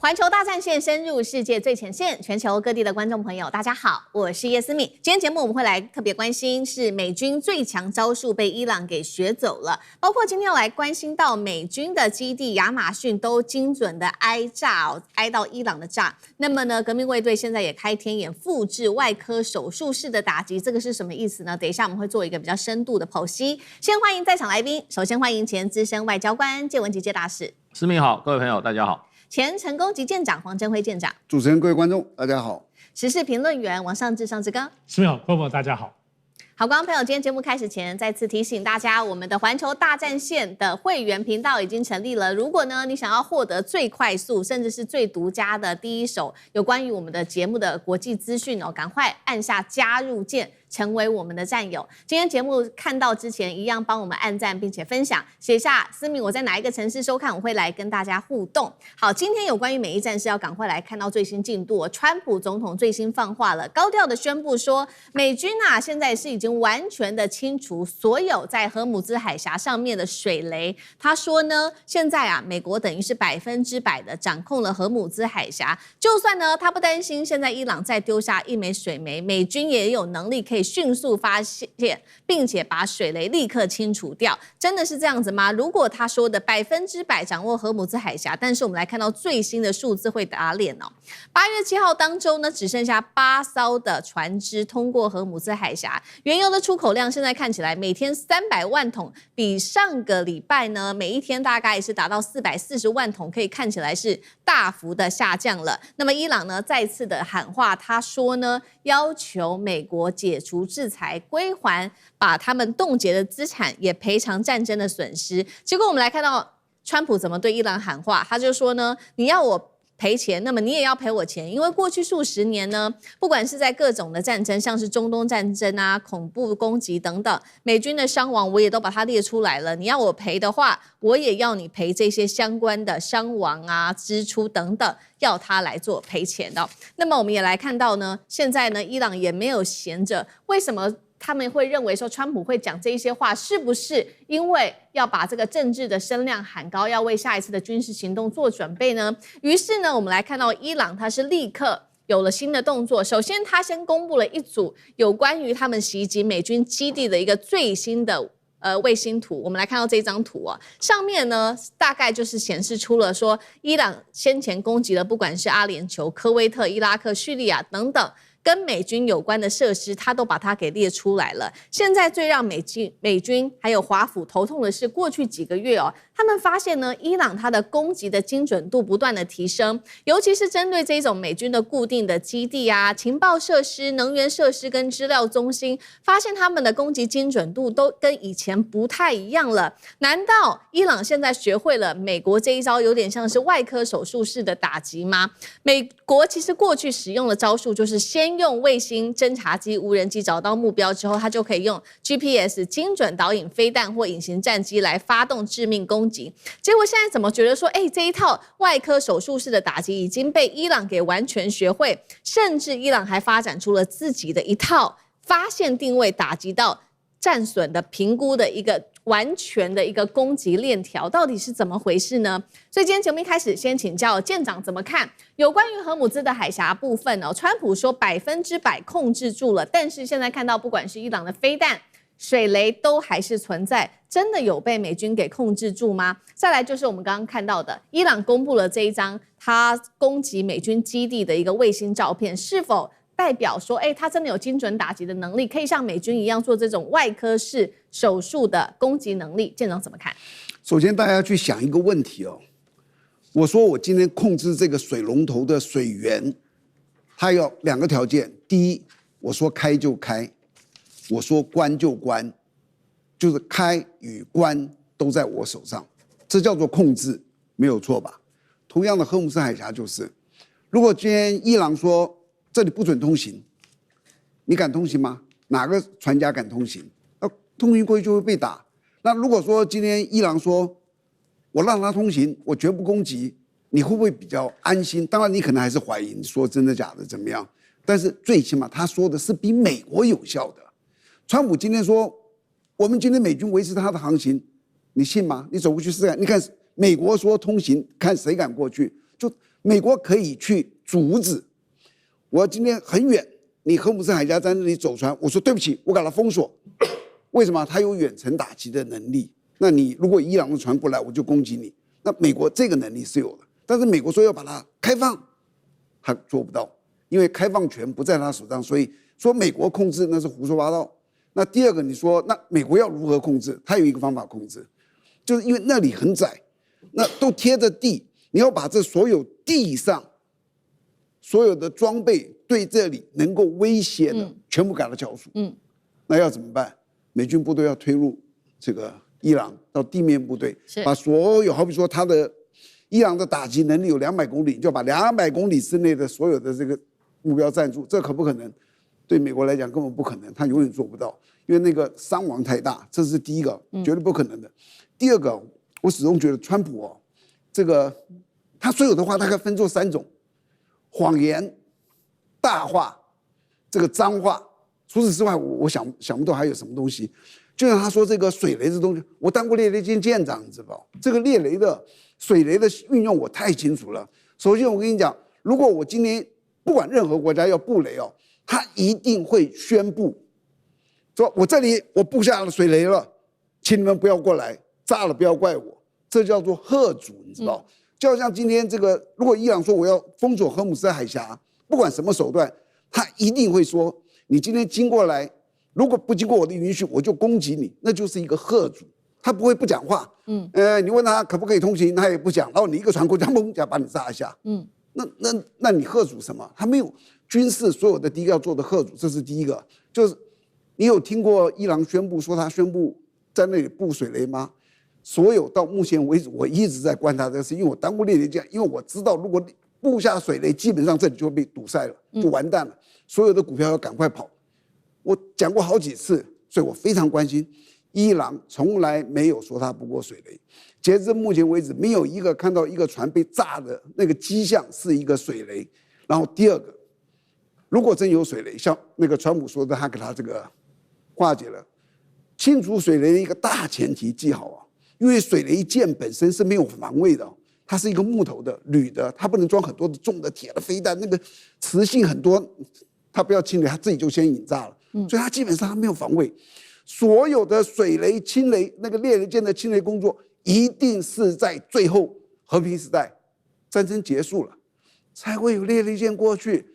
环球大战线深入世界最前线，全球各地的观众朋友，大家好，我是叶思敏。今天节目我们会来特别关心是美军最强招数被伊朗给学走了，包括今天要来关心到美军的基地亚马逊都精准的挨炸挨到伊朗的炸。那么呢，革命卫队现在也开天眼复制外科手术式的打击，这个是什么意思呢？等一下我们会做一个比较深度的剖析。先欢迎在场来宾，首先欢迎前资深外交官介文吉介大使。思敏好，各位朋友大家好。前成功级舰长黄镇辉舰长，主持人、各位观众，大家好。时事评论员王尚志上志刚，思敏好，各位朋友大家好。好，观众朋友，今天节目开始前，再次提醒大家，我们的环球大战线的会员频道已经成立了。如果呢，你想要获得最快速，甚至是最独家的第一手有关于我们的节目的国际资讯哦，赶快按下加入键，成为我们的战友。今天节目看到之前，一样帮我们按赞，并且分享，写下思敏我在哪一个城市收看，我会来跟大家互动。好，今天有关于美伊战事，要赶快来看到最新进度。川普总统最新放话了，高调的宣布说，美军啊现在是已经完全的清除所有在荷姆兹海峡上面的水雷。他说呢，现在啊，美国等于是100%的掌控了荷姆兹海峡，就算呢他不担心现在伊朗再丢下一枚水雷，美军也有能力可以迅速发现，并且把水雷立刻清除掉。真的是这样子吗？如果他说的100%掌握荷姆兹海峡，但是我们来看到最新的数字会打脸哦。8月7号当周呢，只剩下8艘的船只通过荷姆兹海峡，原油的出口量现在看起来每天300万桶，比上个礼拜呢每一天大概是达到440万桶，可以看起来是大幅的下降了。那么伊朗呢再次的喊话，他说呢要求美国解除制裁，归还把他们冻结的资产，也赔偿战争的损失。结果我们来看到川普怎么对伊朗喊话，他就说呢，你要我赔钱，那么你也要赔我钱，因为过去数十年呢，不管是在各种的战争，像是中东战争啊、恐怖攻击等等，美军的伤亡我也都把它列出来了。你要我赔的话，我也要你赔这些相关的伤亡啊、支出等等，要他来做赔钱的。那么我们也来看到呢，现在呢，伊朗也没有闲着，为什么他们会认为说川普会讲这些话，是不是因为要把这个政治的声量喊高，要为下一次的军事行动做准备呢？于是呢，我们来看到伊朗它是立刻有了新的动作。首先，他先公布了一组有关于他们袭击美军基地的一个最新的卫星图。我们来看到这张图啊，上面呢大概就是显示出了说，伊朗先前攻击了不管是阿联酋、科威特、伊拉克、叙利亚等等跟美军有关的设施，他都把它给列出来了。现在最让美军还有华府头痛的是，过去几个月哦，他们发现呢，伊朗它的攻击的精准度不断的提升，尤其是针对这种美军的固定的基地啊、情报设施、能源设施跟资料中心，发现他们的攻击精准度都跟以前不太一样了。难道伊朗现在学会了美国这一招，有点像是外科手术式的打击吗？美国其实过去使用的招数就是先用卫星、侦察机、无人机找到目标之后，它就可以用 GPS 精准导引飞弹或隐形战机来发动致命攻击。结果现在怎么觉得说，这一套外科手术式的打击已经被伊朗给完全学会，甚至伊朗还发展出了自己的一套发现、定位、打击到战损的评估的一个完全的一个攻击链条，到底是怎么回事呢？所以今天节目一开始，先请教舰长怎么看有关于荷姆兹的海峡部分哦。川普说100%控制住了，但是现在看到不管是伊朗的飞弹、水雷都还是存在，真的有被美军给控制住吗？再来就是我们刚刚看到的，伊朗公布了这一张他攻击美军基地的一个卫星照片，是否代表说，他真的有精准打击的能力，可以像美军一样做这种外科式手术的攻击能力？舰长怎么看？首先，大家去想一个问题哦。我说我今天控制这个水龙头的水源，它有2个条件。第一，我说开就开，我说关就关，就是开与关都在我手上，这叫做控制，没有错吧？同样的，荷姆斯海峡就是，如果今天伊朗说这里不准通行，你敢通行吗？哪个船家敢通行？通行过去就会被打。那如果说今天伊朗说我让他通行，我绝不攻击，你会不会比较安心？当然，你可能还是怀疑，你说真的假的怎么样？但是最起码他说的是比美国有效的。川普今天说，我们今天美军维持他的航行，你信吗？你走过去试试看，你看美国说通行，看谁敢过去。就美国可以去阻止。我今天很远，你荷姆斯海峡在那里走船，我说对不起，我把它封锁。为什么？它有远程打击的能力。那你如果伊朗的船过来，我就攻击你。那美国这个能力是有的，但是美国说要把它开放，他做不到，因为开放权不在他手上，所以说美国控制那是胡说八道。那第二个，你说那美国要如何控制？他有一个方法控制，就是因为那里很窄，那都贴着地，你要把这所有地上所有的装备对这里能够威胁的全部给它剿除。那要怎么办？美军部队要推入这个伊朗到地面部队，把所有好比说他的伊朗的打击能力有200公里，就把200公里之内的所有的这个目标占住，这可不可能？对美国来讲根本不可能，他永远做不到，因为那个伤亡太大，这是第一个，绝对不可能的。第二个，我始终觉得川普这个他所有的话大概分作3种：谎言、大话、这个脏话。除此之外，我想不到还有什么东西。就像他说这个水雷这东西，我当过猎雷舰舰长，你知道这个猎雷的水雷的运用我太清楚了。首先我跟你讲，如果我今天不管任何国家要布雷他一定会宣布说，我这里我布下了水雷了，请你们不要过来，炸了不要怪我，这叫做嚇阻，你知道？就好像今天这个，如果伊朗说我要封锁荷姆斯海峡，不管什么手段，他一定会说，你今天经过来，如果不经过我的允许，我就攻击你，那就是一个嚇阻，他不会不讲话。你问他可不可以通行，他也不讲，然后你一个船过去，嘣，就把你炸一下。那你嚇阻什么？他没有军事所有的第一个要做的嚇阻，这是第一个。就是你有听过伊朗宣布说他宣布在那里布水雷吗？所有到目前为止，我一直在观察这个事，因为我当过猎雷舰，因为我知道如果布下水雷，基本上这里就会被堵塞了，就完蛋了。所有的股票要赶快跑。我讲过好几次，所以我非常关心。伊朗从来没有说他布过水雷，截至目前为止，没有一个看到一个船被炸的那个迹象是一个水雷。然后第二个，如果真有水雷，像那个川普说的，他给他这个化解了。清除水雷的一个大前提记好因为水雷舰本身是没有防卫的，它是一个木头的、铝的，它不能装很多的重的铁的飞弹，那个磁性很多，它不要清雷，它自己就先引炸了。所以它基本上它没有防卫。所有的水雷、清雷，那个猎雷舰的清雷工作，一定是在最后和平时代，战争结束了，才会有猎雷舰过去。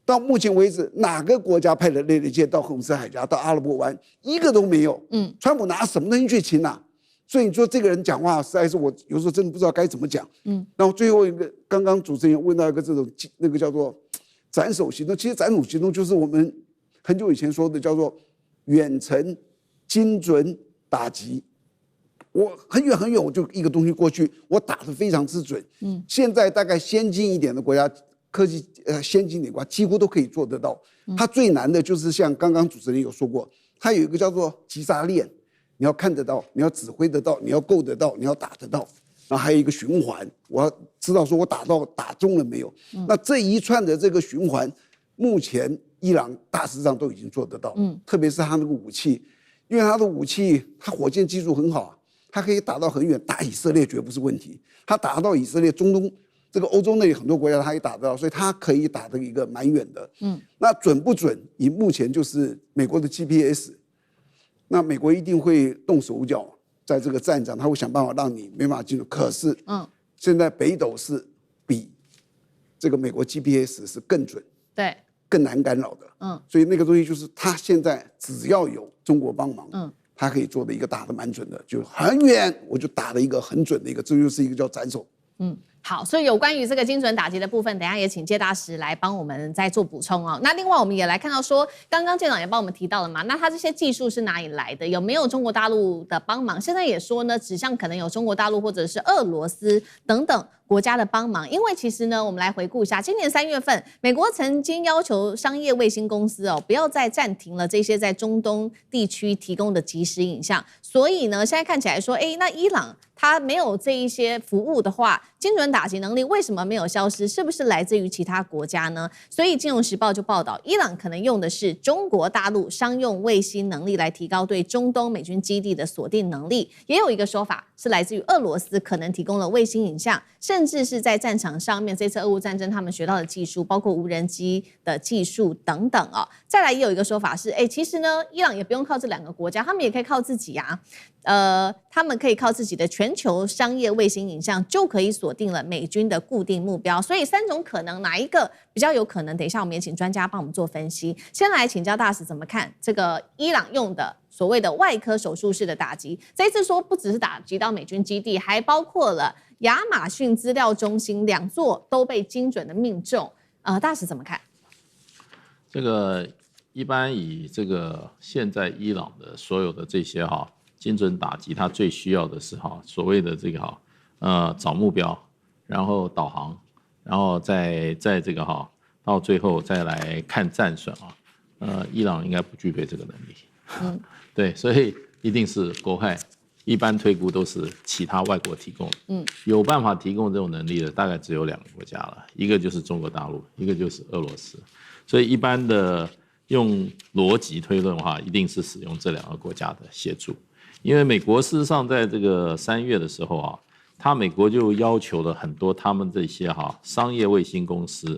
到目前为止，哪个国家派的猎雷舰到荷姆斯海峡、到阿拉伯湾，一个都没有。川普拿什么东西去清啊？所以你说这个人讲话，实在是我有时候真的不知道该怎么讲。然后最后一个，刚刚主持人问到一个这种那个叫做斩首行动，其实斩首行动就是我们很久以前说的叫做远程精准打击。我很远很远，我就一个东西过去，我打得非常之准。现在大概先进一点的国家，科技先进一点国家几乎都可以做得到。它最难的就是像刚刚主持人有说过，它有一个叫做击杀链，你要看得到，你要指挥得到，你要够得到，你要打得到。然后还有一个循环，我要知道说我打中了没有。那这一串的这个循环，目前伊朗大致上都已经做得到。特别是他那个武器，因为他的武器，他火箭技术很好他可以打到很远，打以色列绝不是问题。他打到以色列、中东这个欧洲那里很多国家，他也打得到，所以他可以打得一个蛮远的。那准不准？以目前就是美国的 GPS， 那美国一定会动手脚，在这个战场，他会想办法让你没办法进入。可是，现在北斗是比这个美国 GPS 是更准，对，更难干扰的。所以那个东西就是他现在只要有中国帮忙，他可以做的一个打得蛮准的，就很远我就打了一个很准的一个，这就是一个叫斩首。好，所以有关于这个精准打击的部分，等一下也请介大使来帮我们再做补充那另外我们也来看到说，刚刚舰长也帮我们提到了嘛，那他这些技术是哪里来的？有没有中国大陆的帮忙？现在也说呢，指向可能有中国大陆或者是俄罗斯等等国家的帮忙。因为其实呢，我们来回顾一下，今年3月份，美国曾经要求商业卫星公司不要再暂停了这些在中东地区提供的即时影像。所以呢，现在看起来说，那伊朗它没有这一些服务的话，精准打击能力为什么没有消失？是不是来自于其他国家呢？所以《金融时报》就报道，伊朗可能用的是中国大陆商用卫星能力来提高对中东美军基地的锁定能力。也有一个说法是来自于俄罗斯可能提供了卫星影像，甚至是在战场上面这次俄乌战争他们学到的技术，包括无人机的技术等等哦。再来也有一个说法是，其实呢，伊朗也不用靠这2个国家，他们也可以靠自己啊。他们可以靠自己的全球商业卫星影像就可以锁定了美军的固定目标，所以3种可能哪一个比较有可能？等一下我们也请专家帮我们做分析。先来请教大使怎么看这个伊朗用的所谓的外科手术式的打击？这一次说不只是打击到美军基地，还包括了亚马逊资料中心2座都被精准的命中。大使怎么看？这个一般以这个现在伊朗的所有的这些精准打击，它最需要的是所谓的这个找目标，然后导航，然后在这个到最后再来看战损伊朗应该不具备这个能力。对，所以一定是国外一般推估都是其他外国提供的。有办法提供这种能力的大概只有2个国家了，一个就是中国大陆，一个就是俄罗斯。所以一般的用逻辑推论的话，一定是使用这2个国家的协助。因为美国事实上在这个3月的时候美国就要求了很多他们这些商业卫星公司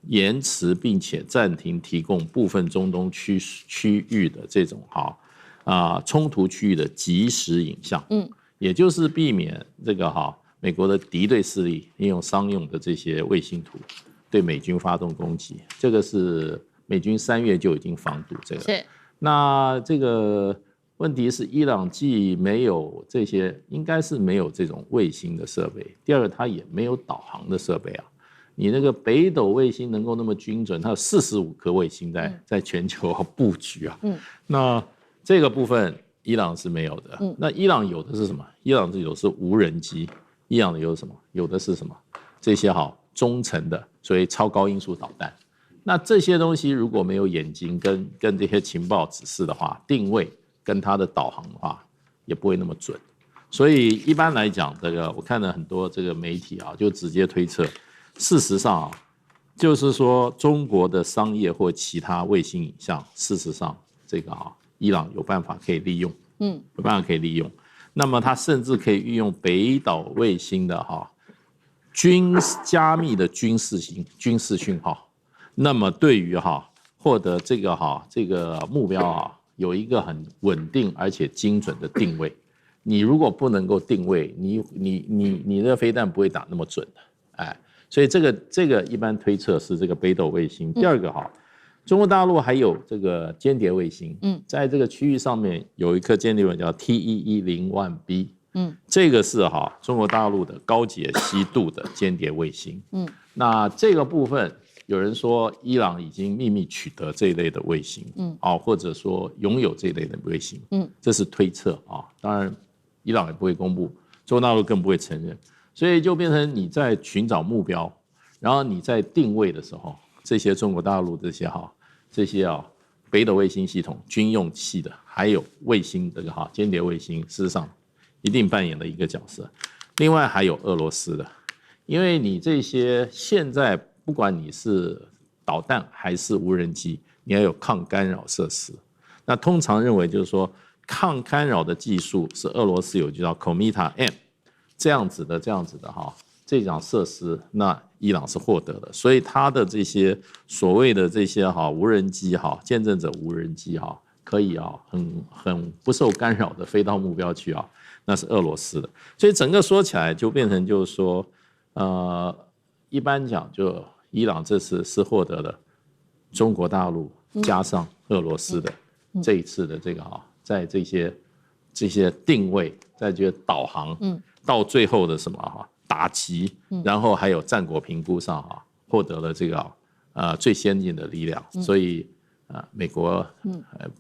延迟并且暂停提供部分中东区域的这种冲突区域的即时影像，也就是避免这个美国的敌对势力利用商用的这些卫星图对美军发动攻击，这个是美军3月就已经防堵这个。是，那这个问题是伊朗既没有这些，应该是没有这种卫星的设备。第二个，它也没有导航的设备你那个北斗卫星能够那么精准，它有45颗卫星在全球布局那这个部分伊朗是没有的。那伊朗有的是什么？伊朗有的是无人机，伊朗有什么？有的是什么？这些中程的所谓超高音速导弹。那这些东西如果没有眼睛跟这些情报指示的话，定位跟它的导航的话，也不会那么准。所以一般来讲，这个我看了很多这个媒体就直接推测，事实上就是说中国的商业或其他卫星影像，事实上这个伊朗有办法可以利用，有办法可以利用。那么它甚至可以运用北岛卫星的加密的军事讯号，那么对于获得这个目标有一个很稳定而且精准的定位。你如果不能够定位，你的飞弹不会打那么准的，所以这个一般推测是这个北斗卫星。第二个中国大陆还有这个间谍卫星，在这个区域上面有一颗间谍卫星叫 TE-101B，这个是中国大陆的高解析度的间谍卫星，那这个部分有人说伊朗已经秘密取得这一类的卫星，或者说拥有这一类的卫星，这是推测当然伊朗也不会公布，中国大陆更不会承认，所以就变成你在寻找目标，然后你在定位的时候，这些中国大陆这些北斗卫星系统军用器的，还有卫星这个间谍卫星，事实上一定扮演了一个角色。另外还有俄罗斯的，因为你这些现在不管你是导弹还是无人机，你要有抗干扰设施。那通常认为就是说，抗干扰的技术是俄罗斯有就叫 Kometa M 这样子的这种设施，那伊朗是获得的，所以它的这些所谓的这些无人机见证者无人机可以很不受干扰的飞到目标去那是俄罗斯的。所以整个说起来就变成就是说，一般讲就伊朗这次是获得了中国大陆加上俄罗斯的这一次的这个在这些定位，在这些导航，到最后的什么打击，然后还有战果评估上获得了这个最先进的力量，所以美国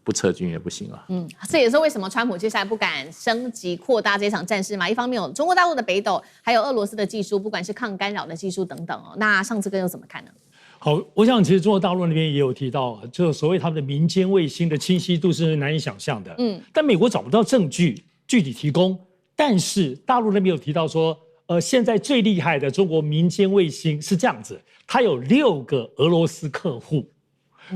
不撤军也不行了。这也是为什么川普接下来不敢升级扩大这场战事嘛。一方面有中国大陆的北斗，还有俄罗斯的技术，不管是抗干扰的技术等等那上次哥又怎么看呢？好，我想其实中国大陆那边也有提到，就所谓他们的民间卫星的清晰度是难以想象的。但美国找不到证据具体提供但是大陆那边有提到说，现在最厉害的中国民间卫星是这样子，它有6个俄罗斯客户，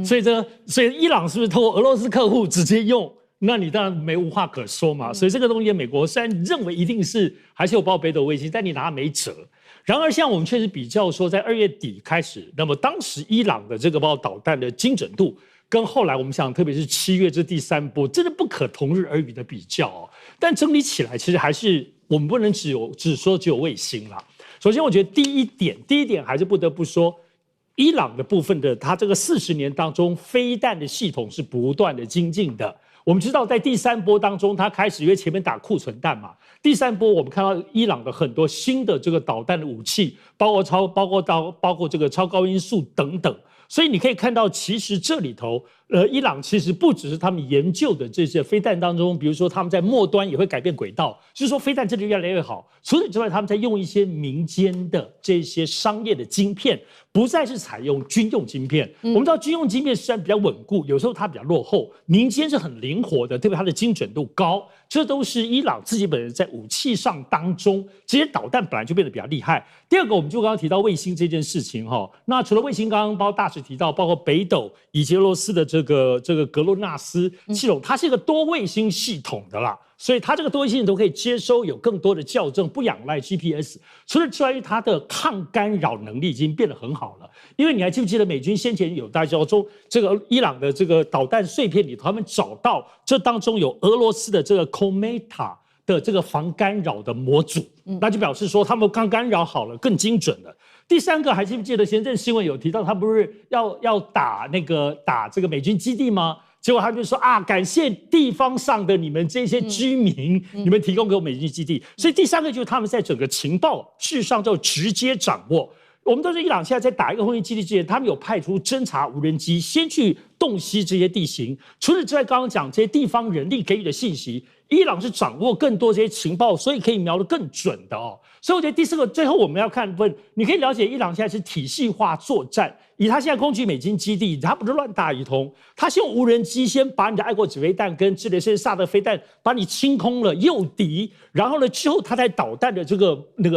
所以伊朗是不是透过俄罗斯客户直接用？那你当然无话可说嘛。所以这个东西，美国虽然认为一定是还是有报北斗卫星，但你拿它没辙。然而，像我们确实比较说，在2月底开始，那么当时伊朗的这个包括导弹的精准度，跟后来我们想，特别是7月这第3波，真的不可同日而语的比较哦。但整理起来，其实还是我们不能只说只有卫星啦。首先，我觉得第一点还是不得不说，伊朗的部分的它这个40年当中，飞弹的系统是不断的精进的。我们知道，在第3波当中，它开始因为前面打库存弹嘛，第3波我们看到伊朗的很多新的这个导弹的武器，包括这个超高音速等等。所以你可以看到，其实这里头，伊朗其实不只是他们研究的这些飞弹当中，比如说他们在末端也会改变轨道，就是说飞弹真的越来越好。除此之外，他们在用一些民间的这些商业的晶片，不再是采用军用晶片。我们知道军用晶片虽然比较稳固，有时候它比较落后，民间是很灵活的，特别它的精准度高。这都是伊朗自己本人在武器上当中，这些导弹本来就变得比较厉害。第二个，我们就刚刚提到卫星这件事情哈，那除了卫星，刚刚包括大使提到，包括北斗以及俄罗斯的这个格洛纳斯系统，它是一个多卫星系统的啦。所以它这个多卫星都可以接收有更多的校正，不仰赖 GPS。除了之外，它的抗干扰能力已经变得很好了。因为你还记不记得美军先前有大家说，这个伊朗的这个导弹碎片里头，他们找到这当中有俄罗斯的这个 Kometa 的这个防干扰的模组，那就表示说他们抗干扰好了，更精准了。第三个，还记不记得前阵新闻有提到，他不是要打这个美军基地吗？结果他就说啊，感谢地方上的你们这些居民，你们提供给我美军基地。所以第三个就是他们在整个情报事实上就直接掌握。我们都是伊朗现在在打一个空军基地之前，他们有派出侦察无人机先去洞悉这些地形。除此之外，刚刚讲这些地方人力给予的信息，伊朗是掌握更多这些情报，所以可以瞄得更准的哦。所以我觉得第四个，最后我们要看部分，你可以了解伊朗现在是体系化作战。以他现在攻击美军基地，他不是乱打一通，他先用无人机先把你的爱国者飞弹跟智雷斯萨德飞弹把你清空了诱敌，然后呢之后他再导弹的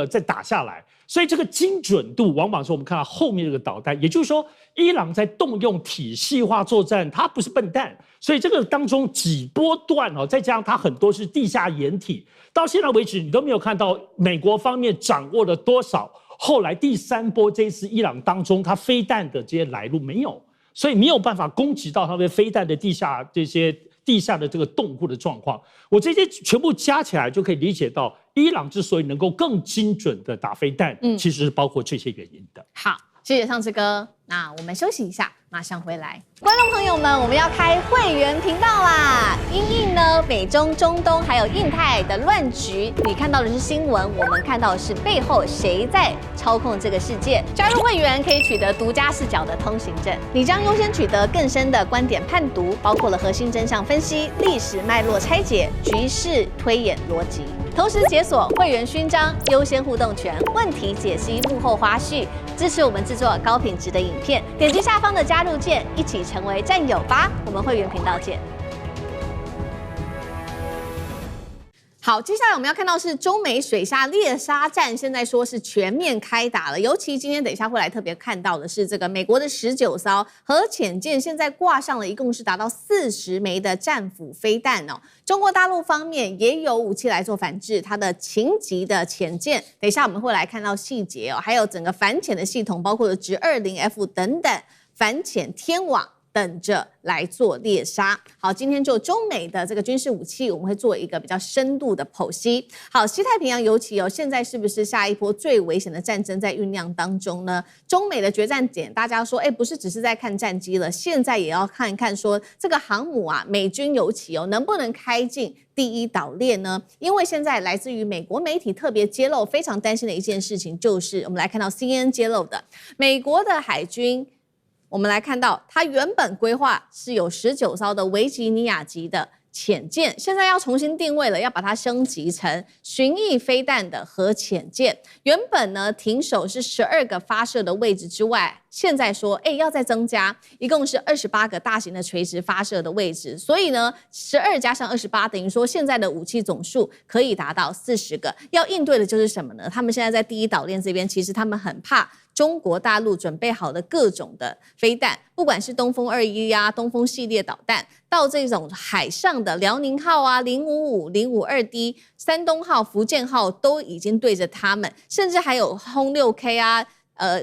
再打下来。所以这个精准度往往是我们看到后面这个导弹，也就是说伊朗在动用体系化作战，他不是笨蛋。所以这个当中几波段哦，再加上它很多是地下掩体，到现在为止你都没有看到美国方面掌握了多少。后来第三波这一次伊朗当中，它飞弹的这些来路没有，所以没有办法攻击到它的飞弹的地下的这个洞窟的状况。我这些全部加起来就可以理解到，伊朗之所以能够更精准的打飞弹，其实是包括这些原因的。好，谢谢上次哥。那我们休息一下，马上回来。观众朋友们，我们要开会员频道啦！因应呢美中、中东还有印太的乱局，你看到的是新闻，我们看到的是背后谁在操控这个世界。加入会员可以取得独家视角的通行证，你将优先取得更深的观点判读，包括了核心真相分析、历史脉络拆解、局势推演逻辑。同时解锁会员勋章、优先互动权、问题解析、幕后花絮，支持我们制作高品质的影片。点击下方的加入键，一起成为战友吧！我们会员频道见。好，接下来我们要看到是中美水下猎杀战，现在说是全面开打了。尤其今天等一下会来特别看到的是，这个美国的19艘核潜舰现在挂上了一共是达到40枚的战斧飞弹哦。中国大陆方面也有武器来做反制，它的秦级的潜舰，等一下我们会来看到细节哦，还有整个反潜的系统，包括了直20F 等等反潜天网。等着来做猎杀。好，今天就中美的这个军事武器，我们会做一个比较深度的剖析。好，西太平洋尤其现在是不是下一波最危险的战争在酝酿当中呢？中美的决战点，大家说，不是只是在看战机了，现在也要看一看说这个航母啊，美军尤其能不能开进第一岛链呢？因为现在来自于美国媒体特别揭露，非常担心的一件事情，就是我们来看到 CNN 揭露的，美国的海军。我们来看到，它原本规划是有19艘的维吉尼亚级的潜舰，现在要重新定位了，要把它升级成巡弋飞弹的核潜舰。原本呢，停手是12个发射的位置之外，现在说，要再增加，一共是28个大型的垂直发射的位置，所以呢，12加上28等于说现在的武器总数可以达到40个。要应对的就是什么呢？他们现在在第一岛链这边，其实他们很怕中国大陆准备好的各种的飞弹，不管是东风21啊、东风系列导弹，到这种海上的辽宁号啊、055、052D、山东号、福建号都已经对着他们，甚至还有轰6K 啊。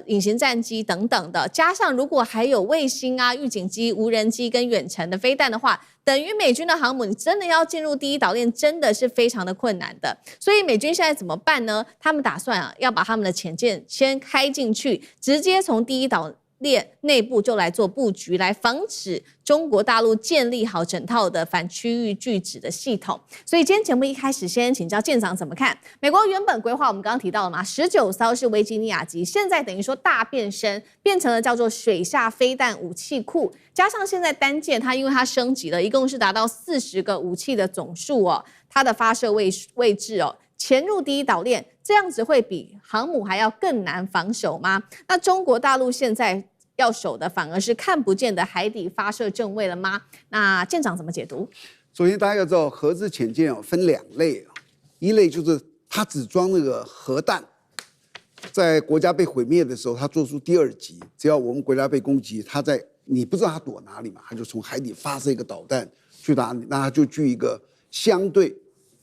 隐形战机等等的，加上如果还有卫星啊、预警机、无人机跟远程的飞弹的话，等于美军的航母，你真的要进入第一岛链，真的是非常的困难的。所以美军现在怎么办呢？他们打算要把他们的潜舰先开进去，直接从第一岛链内部就来做布局，来防止中国大陆建立好整套的反区域拒止的系统。所以今天节目一开始，先请教舰长怎么看？美国原本规划我们刚刚提到了嘛，19艘是维吉尼亚级，现在等于说大变身，变成了叫做水下飞弹武器库，加上现在单舰它因为它升级了，一共是达到40个武器的总数哦，它的发射位置哦。潜入第一岛链，这样子会比航母还要更难防守吗？那中国大陆现在要守的反而是看不见的海底发射正位了吗？那舰长怎么解读？首先，大家要知道，核子潜舰分2类，一类就是它只装那个核弹，在国家被毁灭的时候，它做出第2级，只要我们国家被攻击，它在你不知道它躲哪里嘛，它就从海底发射一个导弹去打你，那它就具一个相对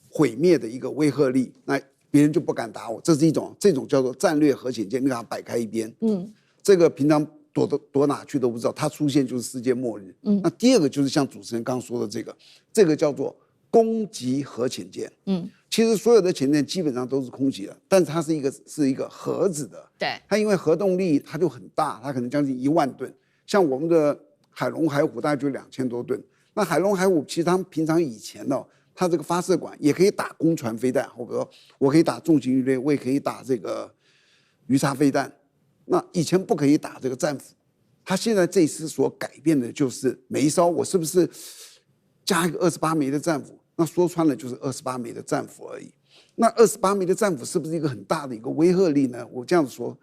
毁灭的一个威慑力，那别人就不敢打我。这是一种，这种叫做战略核潜舰，你把它摆开一边，这个平常躲哪去都不知道，它出现就是世界末日。那第2个就是像主持人刚说的这个叫做攻击核潜舰。其实所有的潜舰基本上都是空袭的，但是它是一个核子的，对，它因为核动力它就很大，它可能将近1万吨，像我们的海龙海虎大概就2000多吨。那海龙海虎其实他们平常以前呢，它这个发射管也可以打攻船飞弹，或者说我可以打重型鱼雷，我也可以打这个鱼叉飞弹。那以前不可以打这个战斧，它现在这次所改变的就是每一艘我是不是加一个28枚的战斧？那说穿了就是28枚的战斧而已。那28枚的战斧是不是一个很大的一个威慑力呢？我这样子说，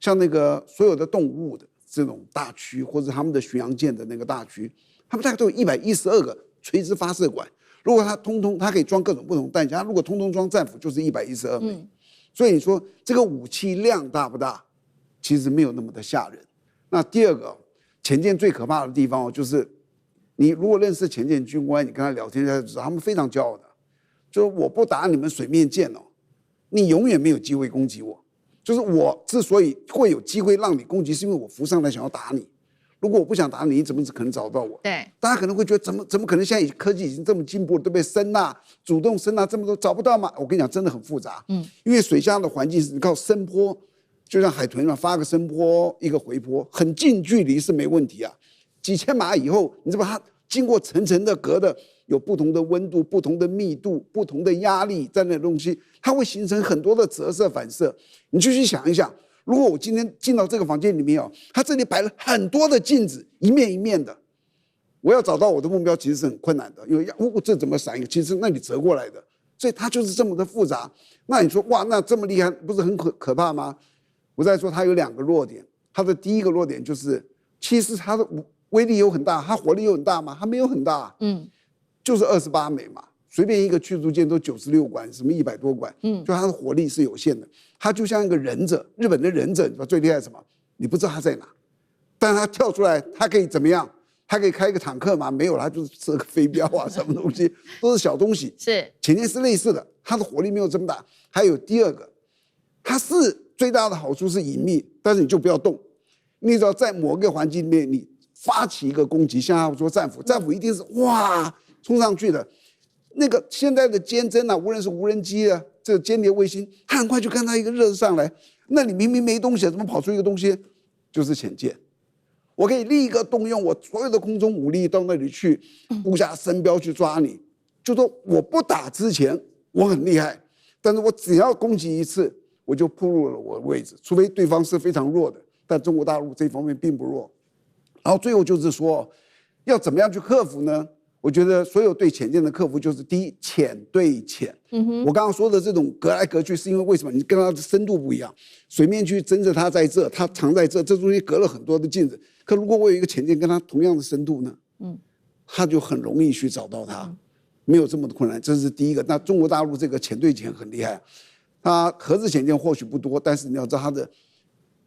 像那个所有的动物的这种大区，或者他们的巡洋舰的那个大区，他们大概都有112个垂直发射管。如果它可以装各种不同弹夹，如果通通装战斧，就是112枚。所以你说这个武器量大不大？其实没有那么的吓人。那第2个，潜舰最可怕的地方就是你如果认识潜舰军官，你跟他聊天才知道，他们非常骄傲的，就是我不打你们水面舰哦，你永远没有机会攻击我。就是我之所以会有机会让你攻击，是因为我浮上来想要打你。如果我不想打你，你怎么可能找到我？对，大家可能会觉得怎么可能？现在科技已经这么进步了，对不对？声呐、主动声呐这么多找不到吗？我跟你讲，真的很复杂。因为水下的环境是靠声波，就像海豚嘛，发个声波一个回波，很近距离是没问题啊。几千码以后，你知道它经过层层的隔的，有不同的温度、不同的密度、不同的压力在那东西，它会形成很多的折射反射。你就去想一想。如果我今天进到这个房间里面哦，它这里摆了很多的镜子，一面一面的，我要找到我的目标其实是很困难的，因为这怎么闪一个，其实那里折过来的，所以它就是这么的复杂。那你说哇，那这么厉害，不是很可怕吗？我再说它有2个弱点，它的第一个弱点就是，其实它的威力有很大，它火力有很大吗？它没有很大，就是28枚嘛。随便一个驱逐舰都96管，什么100多管，就它的火力是有限的。它就像一个忍者，日本的忍者，你知道最厉害是什么？你不知道他在哪，但他跳出来，他可以怎么样？他可以开一个坦克吗？没有，他就是射个飞镖啊，什么东西都是小东西。是潜舰是类似的，它的火力没有这么大。还有第2个，它是最大的好处是隐秘，但是你就不要动，你只要在某个环境里面，你发起一个攻击，像他说战斧一定是哇冲上去的。那个现在的监侦啊，无论是无人机啊，这个间谍卫星，它很快就看到一个热上来，那里明明没东西，怎么跑出一个东西？就是潜舰。我可以立刻动用我所有的空中武力到那里去，布下声标去抓你。就说我不打之前我很厉害，但是我只要攻击一次，我就暴露了我的位置，除非对方是非常弱的，但中国大陆这方面并不弱。然后最后就是说，要怎么样去克服呢？我觉得所有对潜舰的克服，就是第一，潜对潜。我刚刚说的这种隔来隔去，是因为为什么？你跟它的深度不一样，水面去侦测它在这，它藏在这，这中间隔了很多的镜子。可如果我有一个潜舰跟它同样的深度呢？它就很容易去找到它，没有这么的困难。这是第一个。那中国大陆这个潜对潜很厉害，它核子潜舰或许不多，但是你要知道它的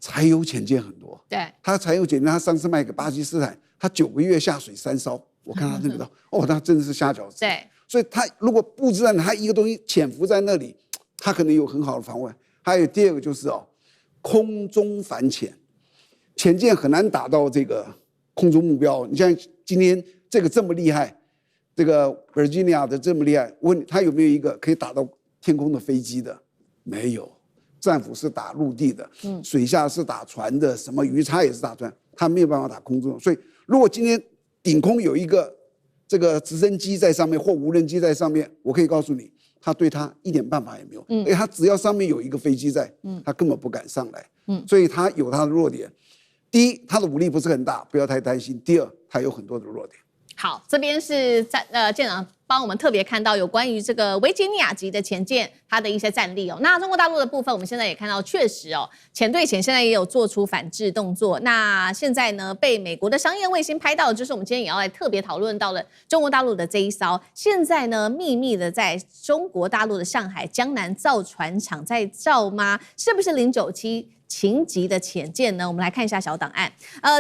柴油潜舰很多。对，它柴油潜舰，它上次卖给巴基斯坦，它9个月下水3艘。我看他那个哦，那真的是下饺子。对，所以他如果布置在它一个东西潜伏在那里，它可能有很好的防卫。还有第二个就是空中反潜，潜舰很难打到这个空中目标。你像今天这个这么厉害，这个 Virginia 的这么厉害，问他有没有一个可以打到天空的飞机的？没有，战斧是打陆地的，水下是打船的，什么鱼叉也是打船，他没有办法打空中。所以如果今天顶空有一个这个直升机在上面或无人机在上面，我可以告诉你，他对他一点办法也没有。因为他只要上面有一个飞机在，他根本不敢上来。所以他有他的弱点。第一，他的武力不是很大，不要太担心。第二，他有很多的弱点。好，这边是舰长帮我们特别看到有关于这个维吉尼亚级的潜舰它的一些战力哦。那中国大陆的部分，我们现在也看到，确实潜对潜现在也有做出反制动作。那现在呢，被美国的商业卫星拍到，就是我们今天也要来特别讨论到了中国大陆的这一艘，现在呢秘密的在中国大陆的上海江南造船厂在造吗？是不是097？秦级的潜舰呢？我们来看一下小档案。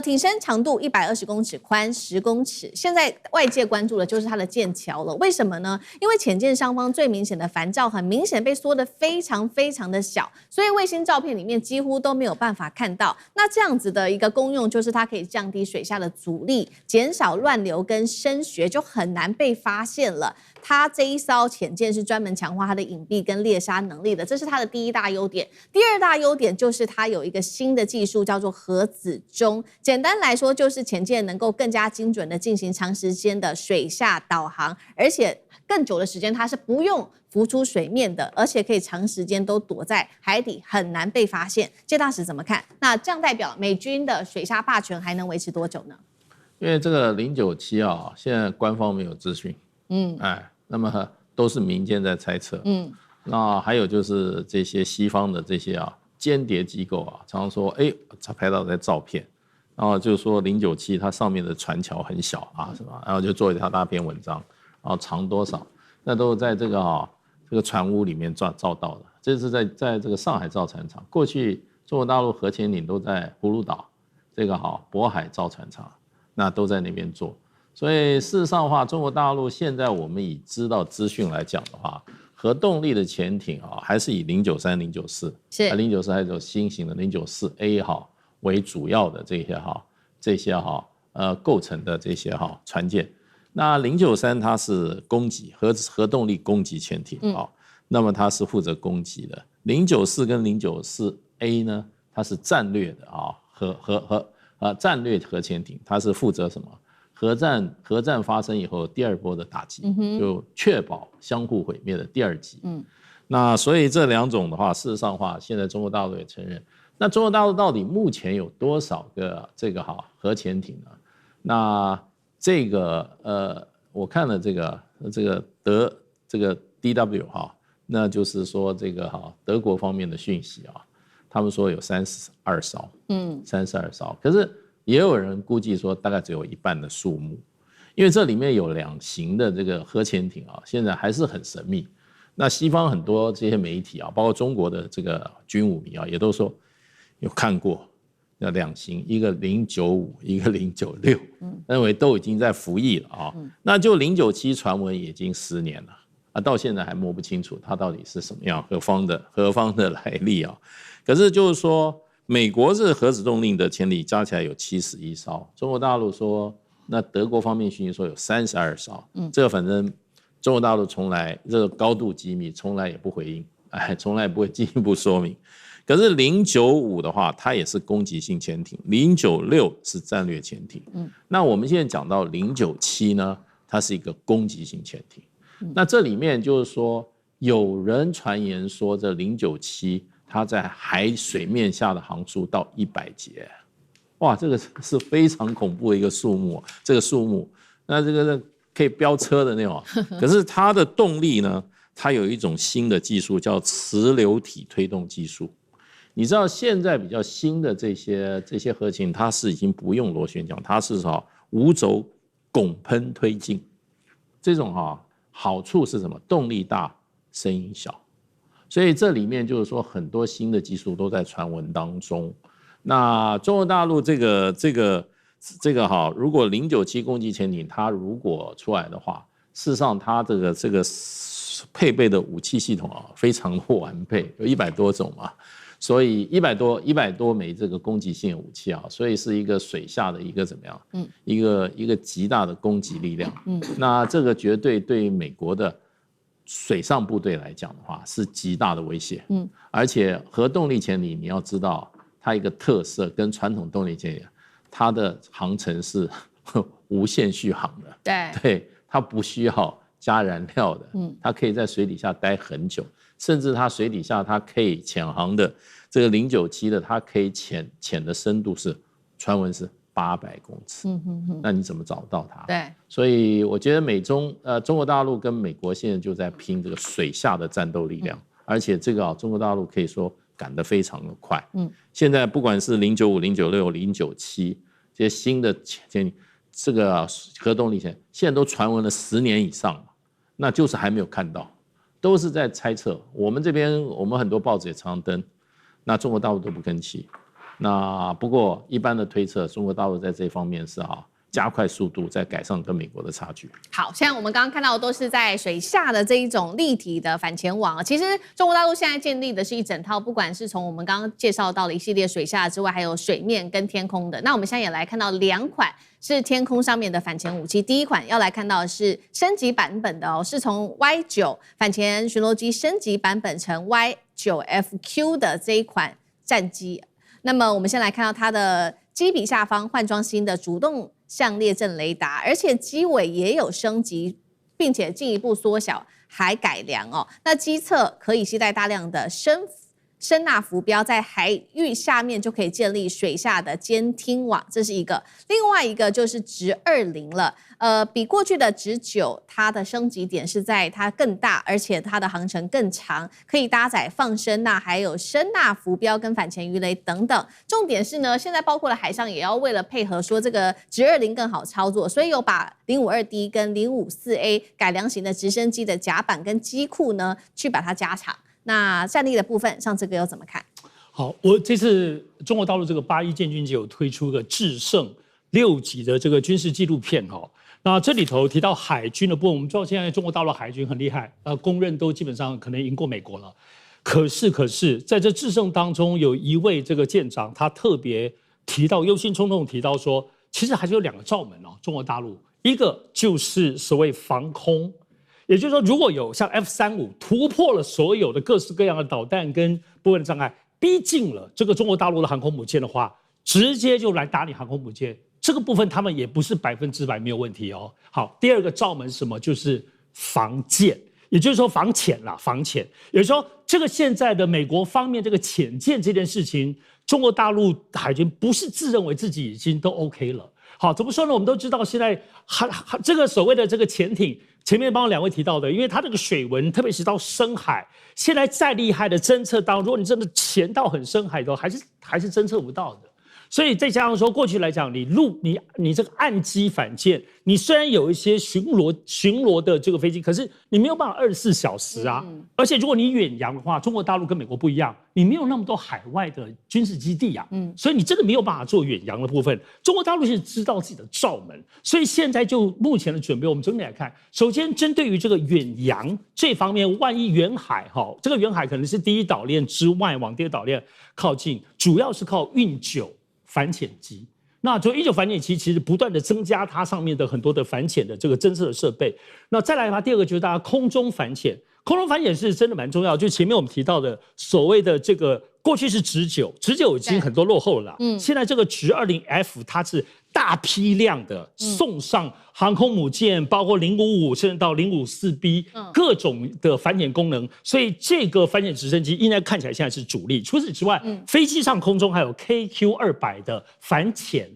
艇身长度120公尺，宽10公尺。现在外界关注的就是它的舰桥了。为什么呢？因为潜舰上方最明显的帆罩很明显被缩得非常非常的小，所以卫星照片里面几乎都没有办法看到。那这样子的一个功用就是它可以降低水下的阻力，减少乱流跟深穴，就很难被发现了。它这一艘潜舰是专门强化它的隐蔽跟猎杀能力的，这是它的第一大优点。第二大优点就是它有一个新的技术叫做核子钟，简单来说就是潜舰能够更加精准的进行长时间的水下导航，而且更久的时间它是不用浮出水面的，而且可以长时间都躲在海底，很难被发现。介大使怎么看？那这样代表美军的水下霸权还能维持多久呢？因为这个097现在官方没有资讯，那么都是民间在猜测，那还有就是这些西方的这些间谍机构常常说，他拍到的照片，然后就说097它上面的船桥很小是吧？然后就做一条大篇文章，然后长多少，那都在这个船坞里面照到的。这是在这个上海造船厂，过去中国大陆核潜艇都在葫芦岛这个渤海造船厂，那都在那边做。所以事实上的话，中国大陆现在我们以知道资讯来讲的话，核动力的潜艇还是以093、094，是094还有新型的094A 为主要的这些构成的这些船舰。那093它是攻击核动力攻击潜艇那么它是负责攻击的。094跟094A 呢，它是战略的战略核潜艇，它是负责什么？核战发生以后，第二波的打击，就确保相互毁灭的第二击。那所以这两种的话，事实上的话，现在中国大陆也承认。那中国大陆到底目前有多少个这个核潜艇呢？那这个我看了这个DW 那就是说这个德国方面的讯息他们说有32艘，32艘，可是也有人估计说大概只有一半的数目，因为这里面有2型的这个核潜艇现在还是很神秘。那西方很多这些媒体包括中国的这个军武迷也都说有看过那2型，一个095，一个096，认为都已经在服役了那就097传闻已经10年了到现在还摸不清楚它到底是什么样何方的来历可是就是说，美国是核子动力的潜艇加起来有71艘，中国大陆说，那德国方面讯息说有32艘，这个反正中国大陆从来这个高度机密，从来也不回应，从来也不会进一步说明。可是095的话，它也是攻击性潜艇，096是战略潜艇。那我们现在讲到097呢，它是一个攻击性潜艇。那这里面就是说，有人传言说这097。它在海水面下的航速到100节，哇，这个是非常恐怖的一个数目。这个数目，那这个可以飙车的那种。可是它的动力呢，它有一种新的技术叫磁流体推动技术。你知道现在比较新的这些合金，它是已经不用螺旋桨，它是无轴拱喷推进。这种好处是什么？动力大，声音小。所以这里面就是说很多新的技术都在传闻当中。那中国大陆这个如果097攻击潜艇它如果出来的话，事实上它这个配备的武器系统非常的完备，有100多种嘛。所以100多枚这个攻击性武器所以是一个水下的一个怎么样？一个极大的攻击力量。那这个绝对对美国的水上部队来讲的话是极大的威胁。而且核动力潜艇你要知道，它一个特色跟传统动力潜艇，它的航程是无限续航的。对，它不需要加燃料的。它可以在水底下待很久。甚至它水底下它可以潜航的这个097的，它可以潜的深度是传闻是800公尺。那你怎么找到它？对，所以我觉得中国大陆跟美国现在就在拼这个水下的战斗力量，而且这个中国大陆可以说赶得非常的快。现在不管是095、096、097这些新的这个核动力潜，现在都传闻了10年以上，那就是还没有看到。都是在猜测，我们这边我们很多报纸也常常登，那中国大陆都不吭气。那不过一般的推测，中国大陆在这方面是加快速度，在改善跟美国的差距。好，现在我们刚刚看到的都是在水下的这一种立体的反潜网。其实中国大陆现在建立的是一整套，不管是从我们刚刚介绍到的一系列水下之外，还有水面跟天空的。那我们现在也来看到2款是天空上面的反潜武器。第一款要来看到的是升级版本的是从 Y9 反潜巡逻机升级版本成 Y9FQ 的这一款战机。那么我们先来看到它的机鼻下方换装新的主动向列阵雷达，而且机尾也有升级，并且进一步缩小还改良那机侧可以携带大量的声纳浮标，在海域下面就可以建立水下的监听网，这是一个。另外一个就是直20了，比过去的直9，它的升级点是在它更大，而且它的航程更长，可以搭载放声纳，还有声纳浮标跟反潜鱼雷等等。重点是呢，现在包括了海上也要为了配合说这个直20更好操作，所以有把052D 跟054A 改良型的直升机的甲板跟机库呢，去把它加长。那战力的部分，上这个又怎么看？好，我这次中国大陆这个81建军节有推出一个智胜6级的这个军事纪录片那这里头提到海军的部分，我们知道现在中国大陆海军很厉害，公认都基本上可能赢过美国了。可是在这智胜当中，有一位这个舰长，他特别提到忧心忡忡提到说，其实还是有2个罩门中国大陆一个就是所谓防空。也就是说，如果有像 F-35突破了所有的各式各样的导弹跟部分的障碍，逼近了这个中国大陆的航空母舰的话，直接就来打你航空母舰。这个部分他们也不是100%没有问题好，第2个罩门是什么？就是防舰，也就是说防潜啦，防潜。也就是说，这个现在的美国方面这个潜舰这件事情，中国大陆海军不是自认为自己已经都 OK 了。好，怎么说呢？我们都知道现在这个所谓的这个潜艇。前面帮我2位提到的，因为它这个水文，特别是到深海，现在再厉害的侦测如果你真的潜到很深海的话，还是侦测不到的。所以再加上说，过去来讲，你这个岸基反舰，你虽然有一些巡逻的这个飞机，可是你没有办法24小时啊。而且如果你远洋的话，中国大陆跟美国不一样，你没有那么多海外的军事基地啊。所以你真的没有办法做远洋的部分。中国大陆是知道自己的罩门，所以现在就目前的准备，我们整体来看，首先针对于这个远洋这方面，万一远海这个远海可能是第一岛链之外往第二岛链靠近，主要是靠运9反潜机。那就19反潜机其实不断的增加它上面的很多的反潜的这个侦测的设备。那再来的话，第2个就是大家空中反潜。空中反潜是真的蛮重要，就前面我们提到的所谓的这个过去是直9已经很多落后了啦。现在这个直20F 它是大批量的送上航空母舰，包括055甚至到054B 各种的反潜功能，所以这个反潜直升机应该看起来现在是主力。除此之外，飞机上空中还有 KQ-200的反潜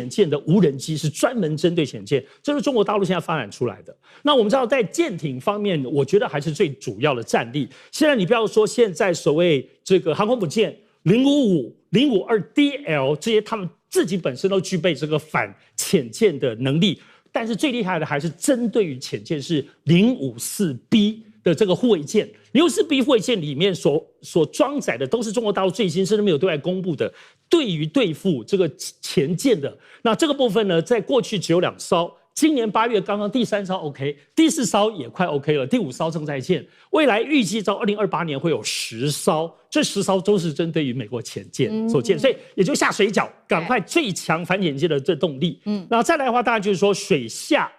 舰的无人机，是专门针对潜舰，这是中国大陆现在发展出来的。那我们知道，在舰艇方面，我觉得还是最主要的战力。现在你不要说现在所谓这个航空母舰055、052DL 这些，他们自己本身都具备这个反潜舰的能力，但是最厉害的还是针对于潜舰是054B 的这个护卫舰。054B 护卫舰里面所装载的都是中国大陆最新甚至没有对外公布的，对付这个潜舰的。那这个部分呢，在过去只有2艘。今年8月刚刚第3艘 OK， 第4艘也快 OK 了，第5艘正在建。未来预计到2028年会有10艘，这10艘都是针对于美国潜舰所建，所以也就下水饺，赶快最强反潜舰的这动力。然后再来的话，当然就是说水下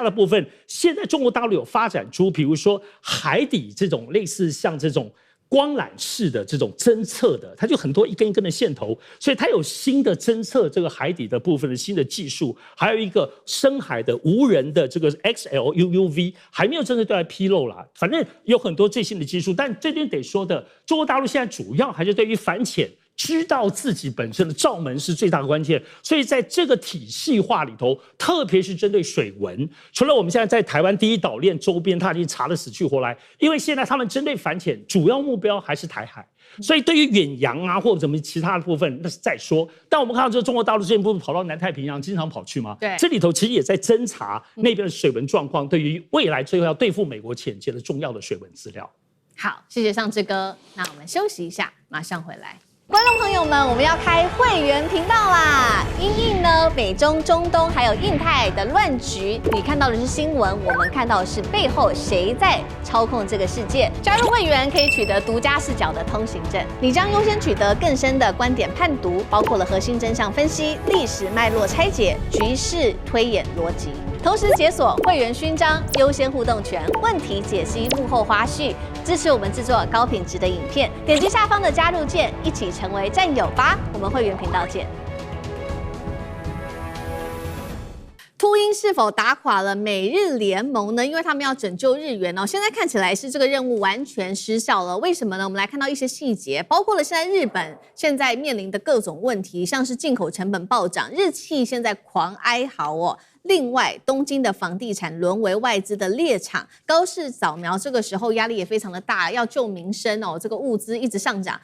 的部分，现在中国大陆有发展出，比如说海底这种类似像这种光缆式的这种侦测的，它就很多一根一根的线头，所以它有新的侦测这个海底的部分的新的技术，还有一个深海的无人的这个 XLUUV 还没有真的对外披露啦。反正有很多最新的技术，但这边得说的，中国大陆现在主要还是对于反潜。知道自己本身的罩门是最大的关键，所以在这个体系化里头，特别是针对水文，除了我们现在在台湾第一岛链周边，他已经查得死去活来，因为现在他们针对反潜主要目标还是台海，所以对于远洋啊或者什么其他的部分，那是再说。但我们看到这个中国大陆之前不是跑到南太平洋经常跑去吗？对，这里头其实也在侦查那边的水文状况，对于未来最后要对付美国潜舰的重要的水文资料。好，谢谢尚志哥，那我们休息一下，马上回来。观众朋友们，我们要开会员频道啦！因应呢美中、中东还有印太的乱局，你看到的是新闻，我们看到的是背后谁在操控这个世界。加入会员可以取得独家视角的通行证，你将优先取得更深的观点判读，包括了核心真相分析、历史脉络拆解、局势推演逻辑。同时解锁会员勋章、优先互动权、问题解析、幕后花絮，支持我们制作高品质的影片。点击下方的加入键，一起成为战友吧！我们会员频道见。秃鹰是否打垮了美日联盟呢？因为他们要拯救日元哦，现在看起来是这个任务完全失效了。为什么呢？我们来看到一些细节，包括了现在日本现在面临的各种问题，像是进口成本暴涨，日企现在狂哀嚎哦。另外，东京的房地产沦为外资的猎场，高市早苗这个时候压力也非常的大，要救民生哦，这个物资一直上涨，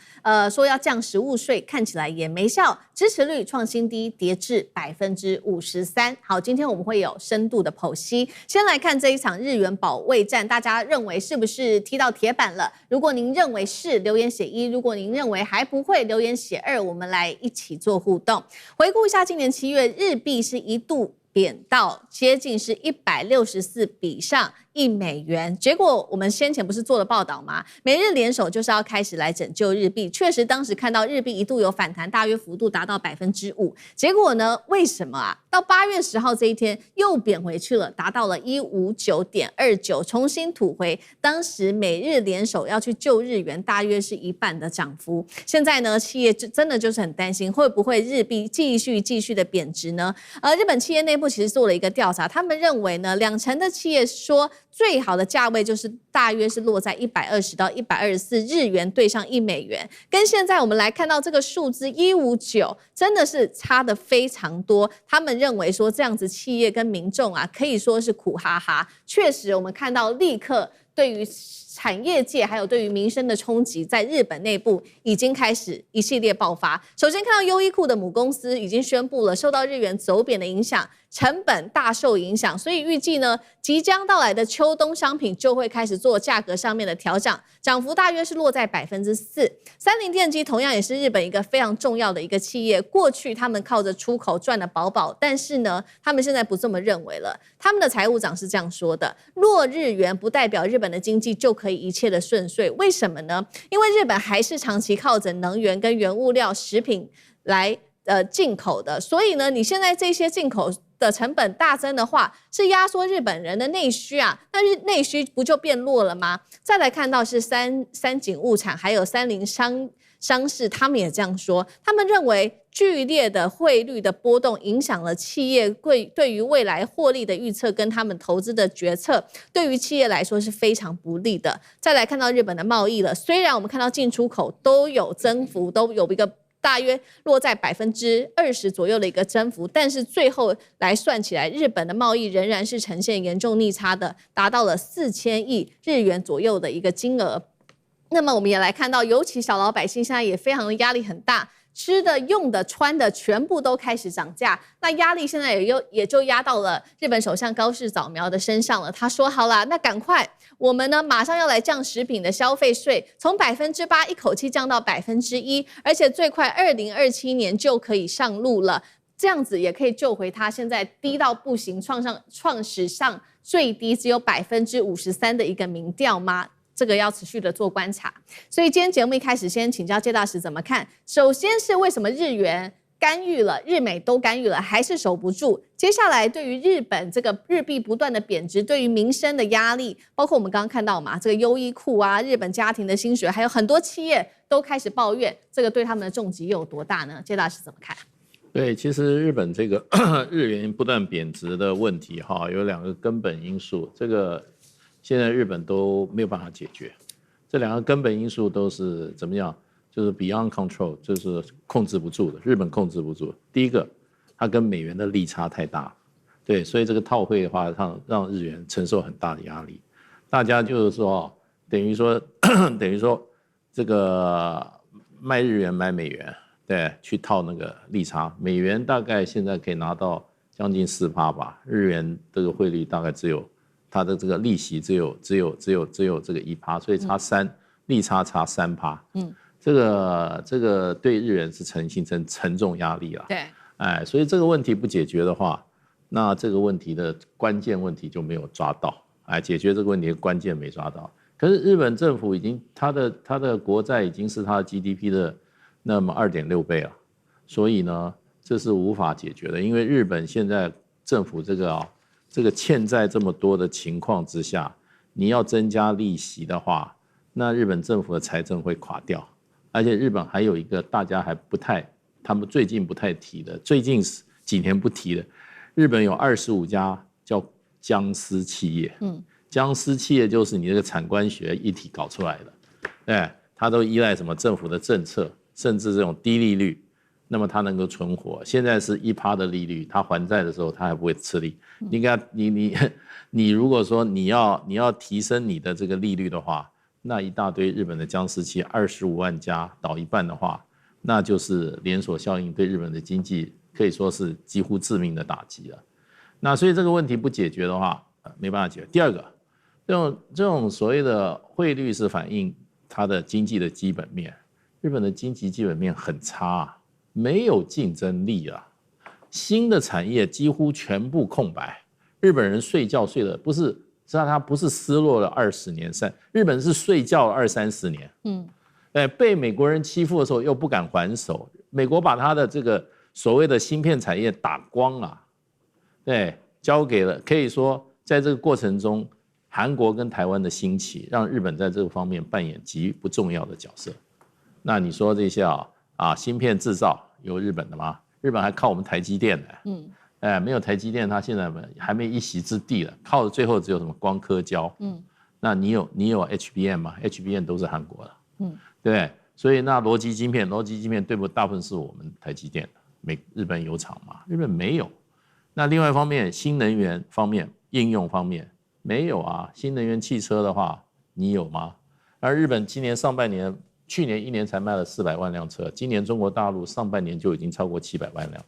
说要降食物税，看起来也没效，支持率创新低，跌至53%。好，今天我们会有深度的剖析。先来看这一场日元保卫战，大家认为是不是踢到铁板了？如果您认为是，留言写1；如果您认为还不会，留言写2。我们来一起做互动。回顾一下今年7月，日币是一度贬到接近是164比上1美元，结果我们先前不是做了报道吗？美日联手就是要开始来拯救日币，确实当时看到日币一度有反弹，大约幅度达到5%，结果呢？为什么啊？到8月10号这一天又贬回去了，达到了159.29，重新吐回当时美日联手要去救日元，大约是1半的涨幅。现在呢，企业真的就是很担心，会不会日币继续的贬值呢？日本企业内部其实做了一个调查，他们认为呢，20%的企业说最好的价位就是大约是落在120到124日元兑上1美元，跟现在我们来看到这个数字159，真的是差得非常多。他们认为说这样子企业跟民众啊，可以说是苦哈哈。确实，我们看到立刻对于产业界还有对于民生的冲击，在日本内部已经开始一系列爆发。首先看到优衣库的母公司已经宣布了，受到日元走贬的影响，成本大受影响，所以预计呢，即将到来的秋冬商品就会开始做价格上面的调整，涨幅大约是落在4%。三菱电机同样也是日本一个非常重要的一个企业，过去他们靠着出口赚得饱饱，但是呢，他们现在不这么认为了。他们的财务长是这样说的：弱日元不代表日本的经济就可以一切的顺遂，为什么呢？因为日本还是长期靠着能源跟原物料、食品来进口的，所以呢，你现在这些进口的成本大增的话，是压缩日本人的内需啊，那内需不就变弱了吗？再来看到是三井物产还有三菱商事他们也这样说，他们认为剧烈的汇率的波动影响了企业对于未来获利的预测跟他们投资的决策，对于企业来说是非常不利的。再来看到日本的贸易了，虽然我们看到进出口都有增幅，都有一个大约落在20%左右的一个增幅，但是最后来算起来，日本的贸易仍然是呈现严重逆差的，达到了4000亿日元左右的一个金额。那么我们也来看到，尤其小老百姓现在也非常的压力很大，吃的、用的、穿的全部都开始涨价，那压力现在也就压到了日本首相高市早苗的身上了。他说：“好啦，那赶快，我们呢马上要来降食品的消费税，从8%一口气降到1%，而且最快2027年就可以上路了。这样子也可以救回他现在低到不行、创史上最低只有53%的一个民调吗？”这个要持续的做观察，所以今天节目一开始先请教介大使怎么看。首先是为什么日元干预了，日美都干预了，还是守不住？接下来对于日本这个日币不断的贬值，对于民生的压力，包括我们刚刚看到嘛，这个优衣库啊，日本家庭的薪水，还有很多企业都开始抱怨，这个对他们的重击又有多大呢？介大使怎么看？对，其实日本这个日元不断贬值的问题哈，有2个根本因素，这个现在日本都没有办法解决，这2个根本因素都是怎么样？就是 beyond control， 就是控制不住的，日本控制不住。第一个，它跟美元的利差太大，对，所以这个套汇的话，让日元承受很大的压力。大家就是说，等于说这个卖日元买美元，对，去套那个利差，美元大概现在可以拿到将近4%吧，日元这个汇率大概只有。它的这个利息只有这个1%，所以利差差3%。这个对日元是形成沉重压力了。对，所以这个问题不解决的话，那这个问题的关键问题就没有抓到。解决这个问题的关键没抓到。可是日本政府已经它的国债已经是它的 GDP 的那么2.6倍了，所以呢，这是无法解决的，因为日本现在政府这个欠债这么多的情况之下，你要增加利息的话，那日本政府的财政会垮掉。而且日本还有一个大家还不太，他们最近不太提的，最近几年不提的，日本有25家叫僵尸企业。僵尸企业就是你这个产官学一体搞出来的，它都依赖什么政府的政策，甚至这种低利率。那么它能够存活，现在是1%的利率，它还债的时候它还不会吃力。你如果说你要提升你的这个利率的话，那一大堆日本的僵尸企业25万家倒一半的话，那就是连锁效应，对日本的经济可以说是几乎致命的打击了。那所以这个问题不解决的话，没办法解决。第二个，这种所谓的汇率是反映它的经济的基本面，日本的经济基本面很差没有竞争力啊，新的产业几乎全部空白。日本人睡觉睡的不是，知道他不是失落了20年日本是睡觉了20-30年。被美国人欺负的时候又不敢还手，美国把他的这个所谓的芯片产业打光啊，对，交给了，可以说在这个过程中，韩国跟台湾的兴起，让日本在这个方面扮演极不重要的角色。那你说这些芯片制造有日本的吗？日本还靠我们台积电呢。没有台积电，它现在还没一席之地了。靠的最后只有什么光刻胶。那你有 HBM 吗 ？HBM 都是韩国的。对，所以那逻辑晶片对不大部分是我们台积电的，日本有厂吗？日本没有。那另外一方面，新能源方面、应用方面没有啊。新能源汽车的话，你有吗？而日本今年上半年。去年1年才卖了400万辆车，今年中国大陆上半年就已经超过700万辆，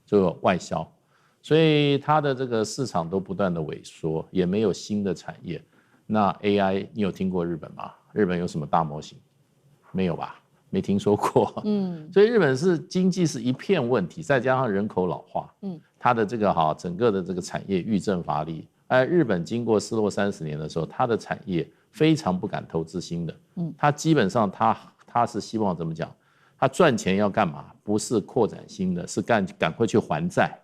这个外销，所以它的这个市场都不断的萎缩，也没有新的产业。那 AI 你有听过日本吗？日本有什么大模型？没有吧？没听说过。所以日本是经济是一片问题，再加上人口老化，它的这个整个的这个产业愈振乏力。而日本经过失落30年的时候，它的产业非常不敢投资新的。它基本上它是希望怎么讲？它赚钱要干嘛？不是扩展新的，是赶快去还债。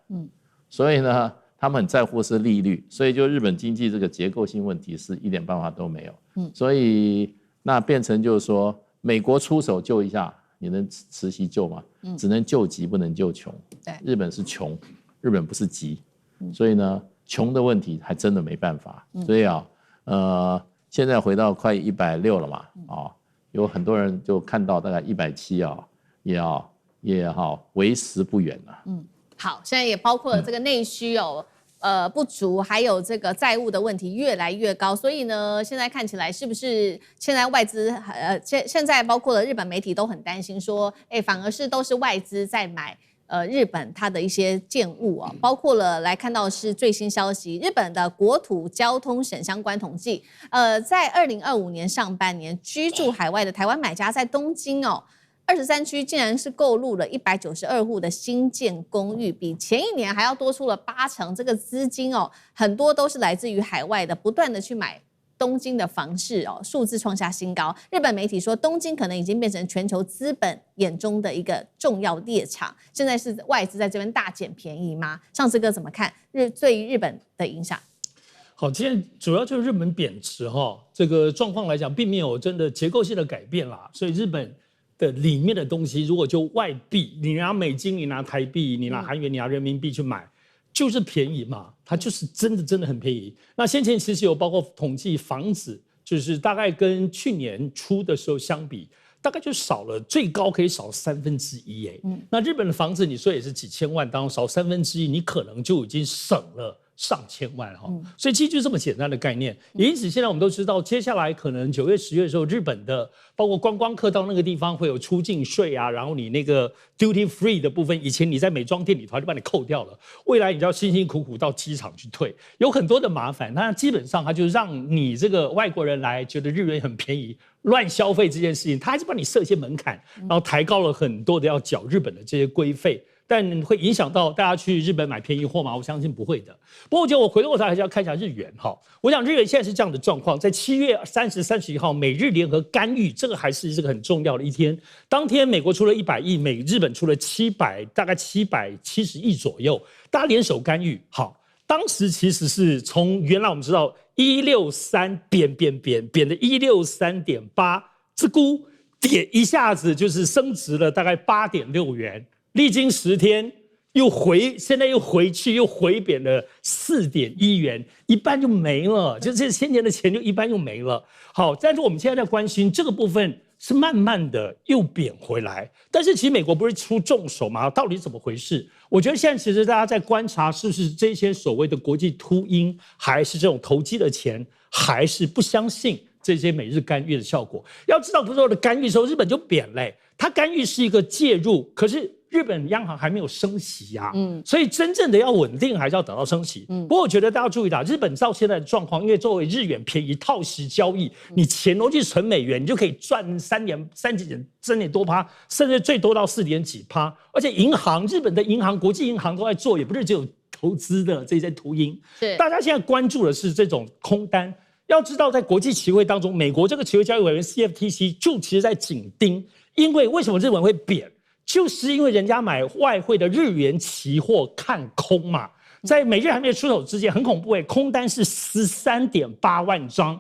所以呢，他们很在乎是利率，所以就日本经济这个结构性问题是一点办法都没有。所以那变成就是说，美国出手救一下，你能慈禧救吗？只能救急，不能救穷。对，日本是穷，日本不是急，所以呢，穷的问题还真的没办法。所以现在回到快160了嘛，有很多人就看到大概170也好为时不远了。好，现在也包括了这个内需不足，还有这个债务的问题越来越高，所以呢，现在看起来是不是现在外资现在包括了日本媒体都很担心说，反而是都是外资在买日本它的一些建物啊，包括了来看到是最新消息，日本的国土交通省相关统计，在2025年上半年居住海外的台湾买家在东京23区竟然是购入了192户的新建公寓，比前一年还要多出了80%。这个资金很多都是来自于海外的，不断的去买东京的房市数字创下新高。日本媒体说，东京可能已经变成全球资本眼中的一个重要猎场。现在是外资在这边大捡便宜吗？上次哥怎么看对于日本的影响？好，今天主要就是日本贬值这个状况来讲，并没有真的结构性的改变啦，所以日本的里面的东西，如果就外币，你拿美金，你拿台币，你拿韩元，你拿人民币去买，就是便宜嘛，它就是真的很便宜。那先前其实有包括统计房子，就是大概跟去年初的时候相比，大概就少了，最高可以少1/3那日本的房子，你说也是几千万，当中少1/3，你可能就已经省了上千万所以其实就这么简单的概念。也因此，现在我们都知道，接下来可能9月、10月的时候，日本的包括观光客到那个地方会有出境税啊，然后你那个 duty free 的部分，以前你在美妆店里头就把你扣掉了，未来你就要辛辛苦苦到机场去退，有很多的麻烦。那基本上它就让你这个外国人来觉得日元很便宜，乱消费这件事情，它还是帮你设一些门槛，然后抬高了很多的要缴日本的这些规费。但会影响到大家去日本买便宜货吗？我相信不会的。不过我觉得我回过头还是要看一下日元我想日元现在是这样的状况，在7月30、31号美日联合干预，这个还是这个很重要的一天。当天美国出了100亿，日本出了大概770亿左右，大家联手干预。好，当时其实是从原来我们知道163贬的163.8，这股点一下子就是升值了大概8.6元。历经10天，现在又回去，又回贬了4.1元，一半就没了，就这1000年的钱就一半又没了。好，但是我们现在在关心这个部分是慢慢的又贬回来，但是其实美国不是出重手吗？到底怎么回事？我觉得现在其实大家在观察，是不是这些所谓的国际秃鹰，还是这种投机的钱，还是不相信这些美日干预的效果？要知道，不是说的干预的时候，日本就贬嘞，它干预是一个介入，可是日本央行还没有升息所以真正的要稳定还是要等到升息。不过我觉得大家注意到，日本到现在的状况，因为作为日元便宜套息交易，你钱都去存美元，你就可以赚3点多%，甚至最多到4点几%。而且日本的银行、国际银行都在做，也不是只有投资的这些秃鹰。大家现在关注的是这种空单。要知道，在国际期货当中，美国这个期货交易委员 CFTC 就其实在紧盯，因为为什么日本会贬？就是因为人家买外汇的日元期货看空嘛，在美日还没有出手之前，很恐怖空单是13.8万张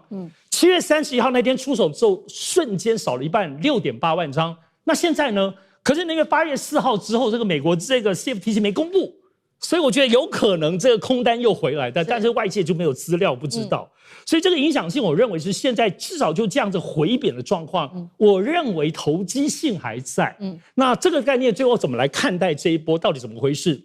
，7月31号那天出手之后，瞬间少了一半，6.8万张。那现在呢？可是那个8月4号之后，这个美国这个 CFTC 没公布，所以我觉得有可能这个空单又回来，但是外界就没有资料，不知道。所以这个影响性，我认为是现在至少就这样子回贬的状况，我认为投机性还在。那这个概念最后怎么来看待这一波，到底怎么回事？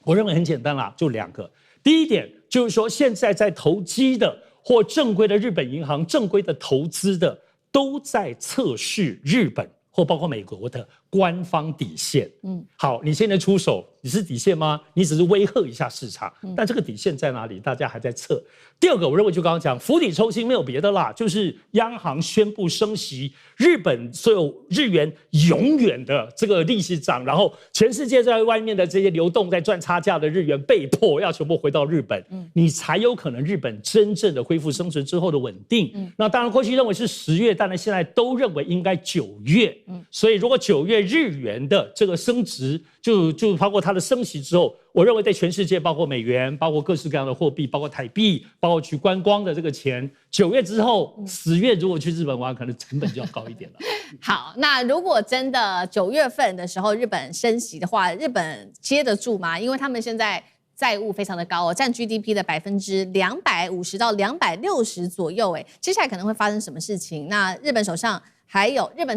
我认为很简单啦，就2个。第一点就是说，现在在投机的或正规的日本银行、正规的投资的，都在测试日本或包括美国的官方底线。好，你现在出手，你是底线吗？你只是威吓一下市场，但这个底线在哪里？大家还在测。第二个，我认为就刚刚讲，釜底抽薪没有别的啦，就是央行宣布升息，日本所有日元永远的这个利息涨，然后全世界在外面的这些流动在赚差价的日元被迫要全部回到日本，你才有可能日本真正的恢复升值之后的稳定。那当然过去认为是10月，但是现在都认为应该9月。所以如果9月为日元的这个升值，就包括它的升息之后，我认为对全世界，包括美元，包括各式各样的货币，包括台币，包括去观光的这个钱，9月之后，10月如果去日本玩，可能成本就要高一点了。好，那如果真的9月份的时候日本升息的话，日本接得住吗？因为他们现在债务非常的高哦，占 GDP 的250%到260%左右，接下来可能会发生什么事情？那日本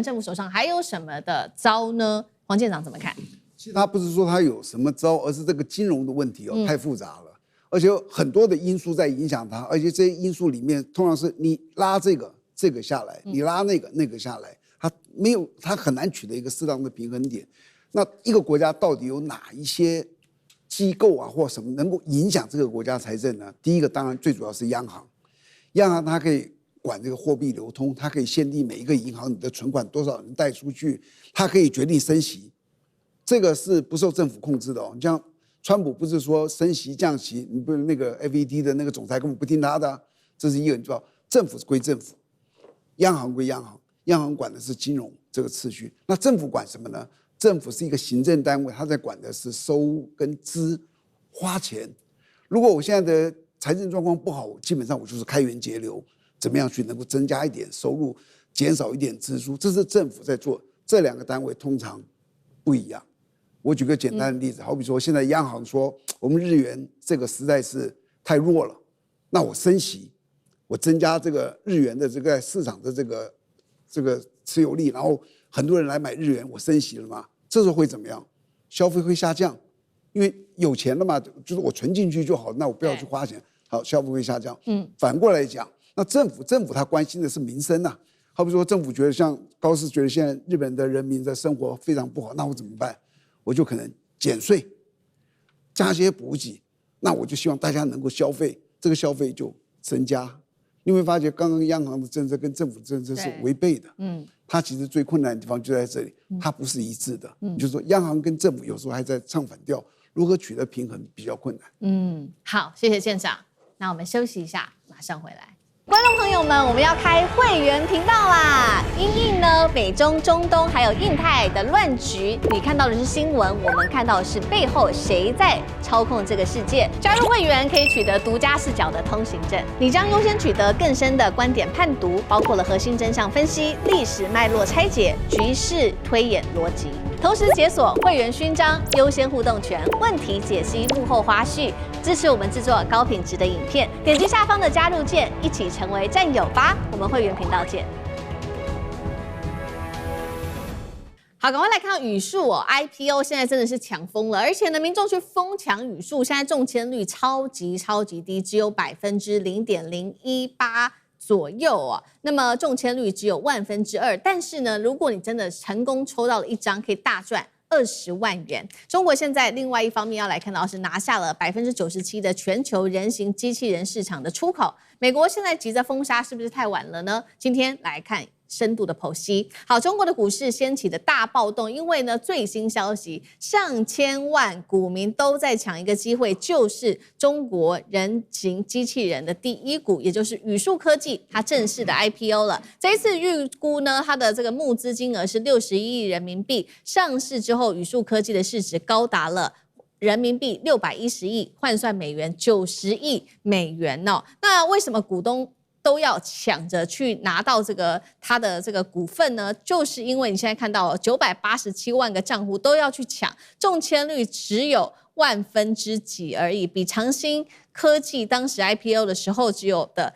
政府手上还有什么的招呢？黄舰长怎么看？其实他不是说他有什么招，而是这个金融的问题太复杂了，而且有很多的因素在影响它，而且这些因素里面通常是你拉这个下来，你拉那个下来，它很难取得一个适当的平衡点。那一个国家到底有哪一些机构啊或什么能够影响这个国家财政呢？第一个当然最主要是央行，央行它可以管这个货币流通，它可以限定每一个银行你的存款多少人贷出去，它可以决定升息，这个是不受政府控制的哦。像川普不是说升息降息，你不是那个 FED 的那个总裁根本不听他的，这是一个你知道，政府归政府，央行归央行，央行管的是金融这个次序，那政府管什么呢？政府是一个行政单位，它在管的是收跟支，花钱。如果我现在的财政状况不好，基本上我就是开源节流，怎么样去能够增加一点收入，减少一点支出，这是政府在做。这两个单位通常不一样。我举个简单的例子，好比说现在央行说我们日元这个实在是太弱了，那我升息，我增加这个日元的这个市场的这个持有力，然后很多人来买日元，我升息了嘛，这时候会怎么样？消费会下降，因为有钱了嘛，就是我存进去就好，那我不要去花钱，好，消费会下降。反过来讲，那政府他关心的是民生啊。好比说政府觉得像高市觉得现在日本的人民的生活非常不好，那我怎么办？我就可能减税，加些补给，那我就希望大家能够消费，这个消费就增加。你会发觉刚刚央行的政策跟政府政策是违背的，它其实最困难的地方就在这里，它不是一致的。就是说央行跟政府有时候还在唱反调，如何取得平衡比较困难。好，谢谢舰长。那我们休息一下，马上回来。观众朋友们，我们要开会员频道啦！因应呢美中、中东还有印太的乱局，你看到的是新闻，我们看到的是背后谁在操控这个世界。加入会员可以取得独家视角的通行证，你将优先取得更深的观点判读，包括了核心真相分析、历史脉络拆解、局势推演逻辑。同时解锁会员勋章、优先互动权、问题解析、幕后花絮，支持我们制作高品质的影片。点击下方的加入键，一起成为战友吧！我们会员频道见。好，赶快来看到语数IPO 现在真的是抢疯了，而且呢，民众去疯抢语数，现在中签率超级低，只有0.018%。左右那么中签率只有2%，但是呢，如果你真的成功抽到了一张，可以大赚20万元。中国现在另外一方面要来看到是拿下了97%的全球人形机器人市场的出口。美国现在急着封杀，是不是太晚了呢？今天来看深度的剖析。好，中国的股市掀起的大暴动，因为呢最新消息，上千万股民都在抢一个机会，就是中国人形机器人的第一股，也就是语数科技，它正式的 IPO 了。这一次预估呢，它的这个募资金额是61亿人民币，上市之后，语数科技的市值高达了人民币610亿，换算美元90亿美元哦。那为什么股东都要抢着去拿到他的这个股份呢？就是因为你现在看到987万个账户都要去抢，中签率只有万分之几而已，比长兴科技当时 IPO 的时候只有的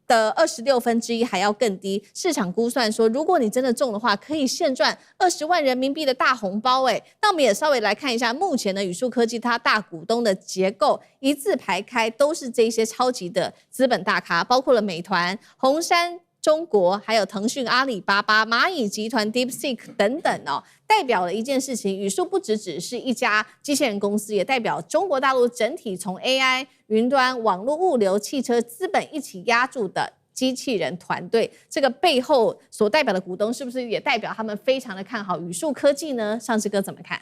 26%还要更低。市场估算说，如果你真的中的话，可以现赚20万人民币的大红包那我们也稍微来看一下目前的语数科技它大股东的结构，一字排开都是这些超级的资本大咖，包括了美团、红杉中国，还有腾讯、阿里巴巴、蚂蚁集团、DeepSeek 等等代表了一件事情，语数不只是一家机器人公司，也代表中国大陆整体从 AI、云端、网络物流、汽车资本一起压住的机器人团队。这个背后所代表的股东，是不是也代表他们非常的看好语数科技呢？上次哥怎么看？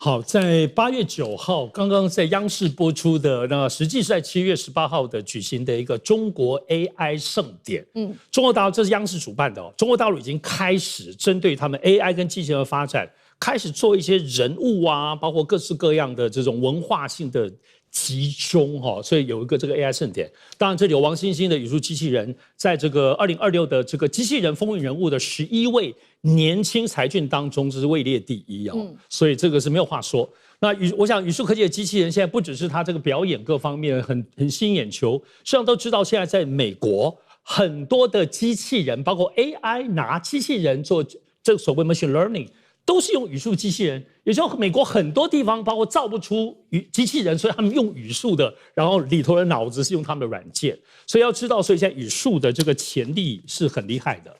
好，在8月9号，刚刚在央视播出的，那实际是在7月18号的举行的一个中国 AI 盛典。中国大陆这是央视主办的哦，中国大陆已经开始针对他们 AI 跟机器人的发展，开始做一些人物啊，包括各式各样的这种文化性的集中哈，所以有一个这个 AI 盛典。当然，这里有王星星的语数机器人，在这个2026的这个机器人风云人物的11位年轻才俊当中，这是位列第一哦，所以这个是没有话说。那我想语数科技的机器人现在不只是它这个表演各方面很吸引眼球，实际上都知道现在在美国很多的机器人，包括 AI 拿机器人做这个所谓 machine learning。都是用语数机器人，也就是美国很多地方包括造不出机器人，所以他们用语数的，然后里头的脑子是用他们的软件，所以要知道，所以现在语数的这个潜力是很厉害的。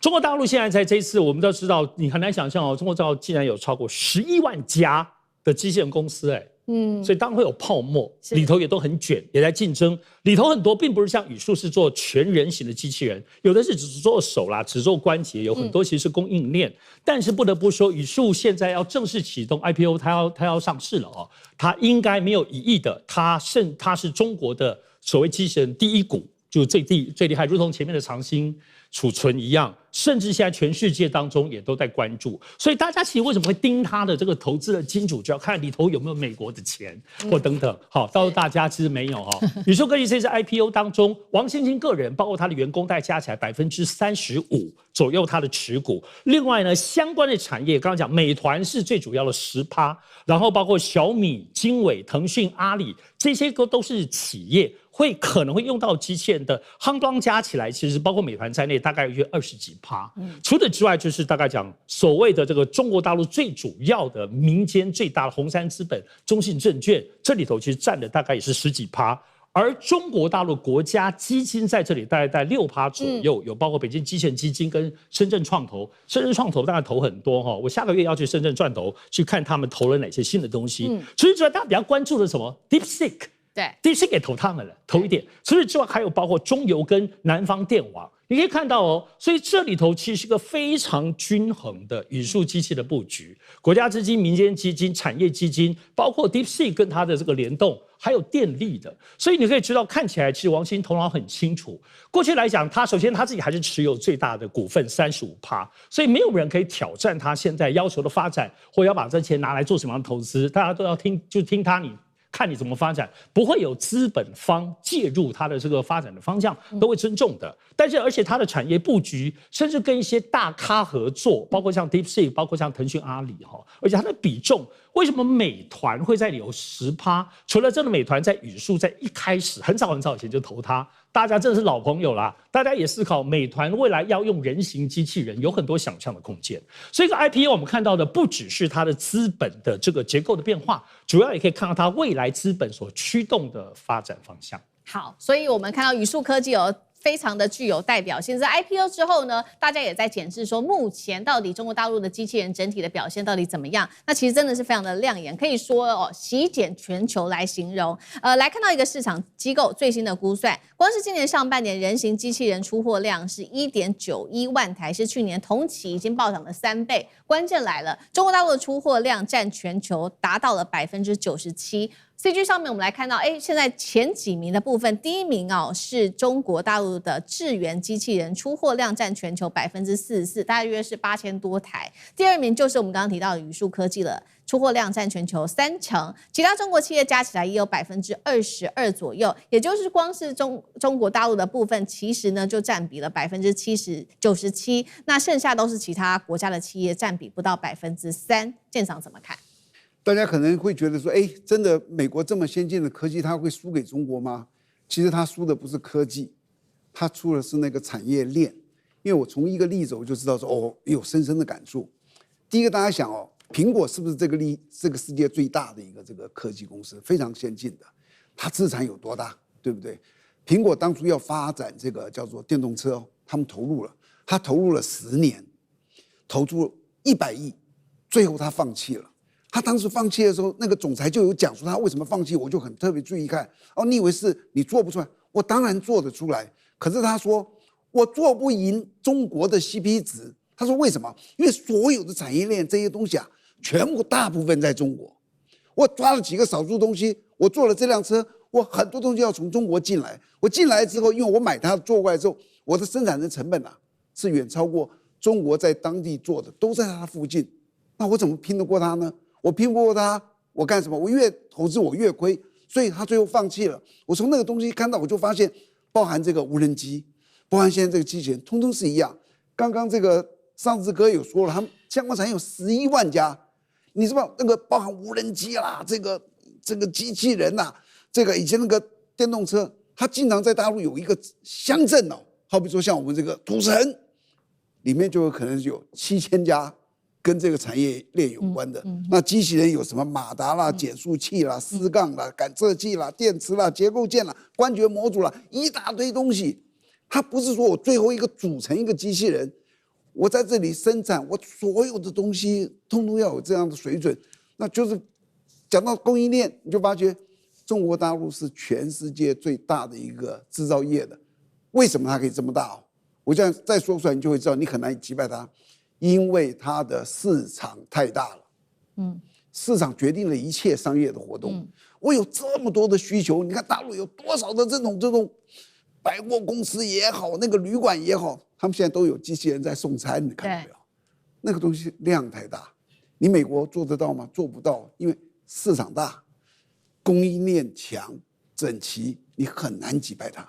中国大陆现在在这一次，我们都知道，你很难想象哦，中国大陆竟然有超过11万家的机器人公司，所以当然会有泡沫，里头也都很卷，也在竞争。里头很多并不是像语数是做全人型的机器人，有的是只做手啦，只做关节，有很多其实是供应链。但是不得不说，语数现在要正式启动 IPO， 它要上市了哦，它应该没有疑义的，它是中国的所谓机器人第一股，就最厉害，如同前面的长兴储存一样，甚至现在全世界当中也都在关注，所以大家其实为什么会盯它的这个投资的金主，就要看里头有没有美国的钱或等等。好，到时候大家其实没有哈。语数科技这次 IPO 当中，王星星个人包括他的员工，大概加起来35%左右他的持股。另外呢，相关的产业刚刚讲，美团是最主要的10%，然后包括小米、经纬、腾讯、阿里这些都是企业。可能会用到机器人的夯装加起来，其实包括美团在内，大概约20几%。除此之外，就是大概讲所谓的这个中国大陆最主要的民间最大的红杉资本、中信证券，这里头其实占的大概也是10几%。而中国大陆国家基金在这里大概在6%左右，有包括北京机器人基金跟深圳创投。深圳创投当然投很多哈，我下个月要去深圳转投，去看他们投了哪些新的东西。除此之外，大家比较关注的是什么 ？DeepSeek。对，DeepSeek也投他们了，投一点。除此之外，还有包括中油跟南方电网，你可以看到哦。所以这里头其实是个非常均衡的语数机器的布局，国家资金、民间基金、产业基金，包括 DeepSeek 跟它的这个联动，还有电力的。所以你可以知道，看起来其实王兴头脑很清楚。过去来讲，首先他自己还是持有最大的股份35%，所以没有人可以挑战他现在要求的发展，或要把这钱拿来做什么样的投资，大家都要听他看你怎么发展，不会有资本方介入它的这个发展的方向，都会尊重的。但是，而且它的产业布局，甚至跟一些大咖合作，包括像 DeepSeek， 包括像腾讯、阿里哈，而且它的比重，为什么美团会在里有10%？除了这个美团在语数在一开始很早以前就投它。大家真的是老朋友啦，大家也思考美团未来要用人形机器人，有很多想象的空间。所以，这个 IPO 我们看到的不只是它的资本的这个结构的变化，主要也可以看到它未来资本所驱动的发展方向。好，所以我们看到语数科技非常的具有代表性。在 IPO 之后呢，大家也在检视说，目前到底中国大陆的机器人整体的表现到底怎么样？那其实真的是非常的亮眼，可以说席卷全球来形容。来看到一个市场机构最新的估算，光是今年上半年人形机器人出货量是1.91万台，是去年同期已经暴涨了3倍。关键来了，中国大陆的出货量占全球达到了97%。CG 上面我们来看到，现在前几名的部分，第一名是中国大陆的智源机器人，出货量占全球44%，大约是8000多台。第二名就是我们刚刚提到的语数科技了，出货量占全球30%，其他中国企业加起来也有22%左右，也就是光是中国大陆的部分，其实呢就占比了97%，那剩下都是其他国家的企业，占比不到3%。建长怎么看？大家可能会觉得说，真的美国这么先进的科技，它会输给中国吗？其实它输的不是科技，它输的是那个产业链。因为我从一个例子我就知道说，有深深的感触。第一个，大家想苹果是不是这个世界最大的一个这个科技公司，非常先进的，它资产有多大，对不对？苹果当初要发展这个叫做电动车，他们投入了10年，投出100亿，最后他放弃了。他当时放弃的时候，那个总裁就有讲说他为什么放弃，我就很特别注意看。你以为是你做不出来？我当然做得出来，可是他说我做不赢中国的 CP 值。他说为什么？因为所有的产业链这些东西全部大部分在中国。我抓了几个少数东西，我做了这辆车，我很多东西要从中国进来。我进来之后，因为我买它做过来之后，我的生产的成本是远超过中国在当地做的，都在它附近。那我怎么拼得过它呢？我拼不过它，我干什么？我越投资我越亏，所以他最后放弃了。我从那个东西看到，我就发现，包含这个无人机，包含现在这个机器人，通通是一样。刚刚这个上次哥有说了，他们相关产业有11万家。你知道那个包含无人机啦，这个机器人呐，这个以前那个电动车，它经常在大陆有一个乡镇哦，好比说像我们这个土城，里面就有可能有7000家跟这个产业链有关的。那机器人有什么马达啦、减速器啦、丝杠啦、感测器啦、电池啦、结构件啦、关节模组啦，一大堆东西。它不是说我最后一个组成一个机器人。我在这里生产，我所有的东西通通要有这样的水准，那就是讲到供应链，你就发觉中国大陆是全世界最大的一个制造业的。为什么它可以这么大？我这样再说出来，你就会知道你很难击败它，因为它的市场太大了。市场决定了一切商业的活动。我有这么多的需求，你看大陆有多少的这种百货公司也好，那个旅馆也好。他们现在都有机器人在送餐，你看到没有？那个东西量太大，你美国做得到吗？做不到，因为市场大，供应链强整齐，你很难击败它。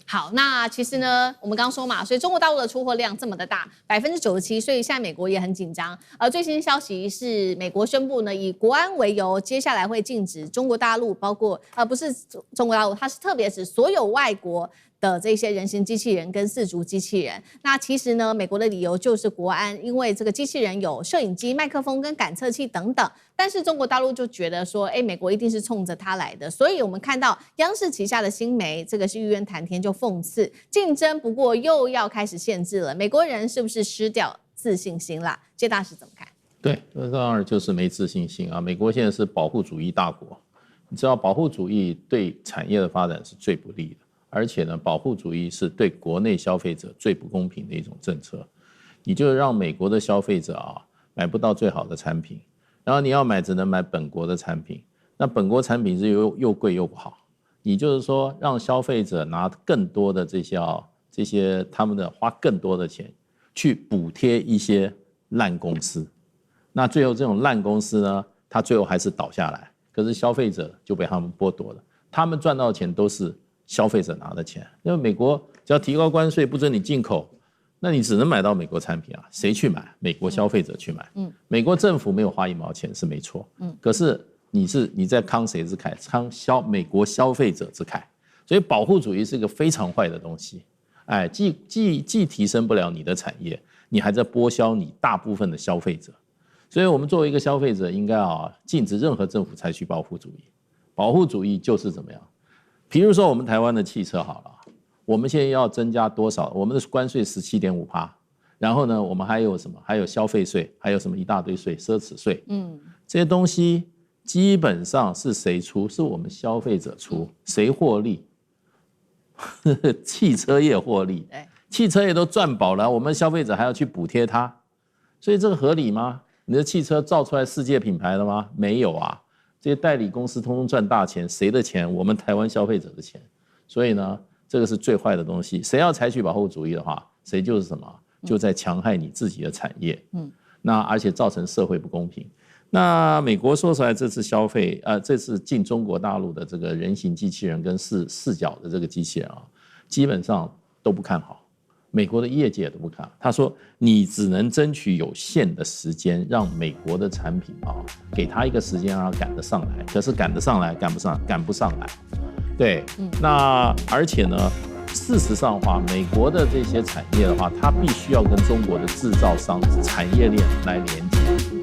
好，那其实呢，我们刚刚说嘛，所以中国大陆的出货量这么的大，97%，所以现在美国也很紧张。最新消息是，美国宣布呢，以国安为由，接下来会禁止中国大陆，包括不是中国大陆，它是特别指所有外国的这些人形机器人跟4足机器人。那其实呢，美国的理由就是国安，因为这个机器人有摄影机、麦克风跟感测器等等。但是中国大陆就觉得说，美国一定是冲着它来的。所以我们看到央视旗下的新媒，这个是玉渊谈天就讽刺竞争，不过又要开始限制了。美国人是不是失掉自信心啦？谢大使怎么看？对，那当然就是没自信心啊。美国现在是保护主义大国，你知道保护主义对产业的发展是最不利的。而且呢，保护主义是对国内消费者最不公平的一种政策。你就让美国的消费者买不到最好的产品，然后你要买只能买本国的产品，那本国产品是又贵又不好。你就是说让消费者拿更多的这些他们的花更多的钱去补贴一些烂公司，那最后这种烂公司呢，它最后还是倒下来，可是消费者就被他们剥夺了，他们赚到的钱都是消费者拿的钱。因为美国只要提高关税，不准你进口，那你只能买到美国产品啊，谁去买？美国消费者去买。美国政府没有花1毛钱是没错，可是你在慷谁之慨？慷美国消费者之慨。所以保护主义是一个非常坏的东西，既提升不了你的产业，你还在剥削你大部分的消费者。所以我们作为一个消费者，应该禁止任何政府采取保护主义。保护主义就是怎么样？比如说我们台湾的汽车好了，我们现在要增加多少？我们的关税17.5%，然后呢，我们还有什么？还有消费税，还有什么一大堆税，奢侈税，这些东西基本上是谁出？是我们消费者出，谁获利？汽车业获利，汽车业都赚饱了，我们消费者还要去补贴它，所以这个合理吗？你的汽车造出来世界品牌了吗？没有啊。这些代理公司通通赚大钱，谁的钱？我们台湾消费者的钱。所以呢，这个是最坏的东西。谁要采取保护主义的话，谁就是什么，就在强害你自己的产业。那而且造成社会不公平。那美国说出来这次这次进中国大陆的这个人形机器人跟四脚的这个机器人基本上都不看好。美国的业界都不看，他说你只能争取有限的时间，让美国的产品给他一个时间让他赶得上来。可是赶得上来，赶不上来。对，那而且呢，事实上的话，美国的这些产业的话，它必须要跟中国的制造商产业链来连接，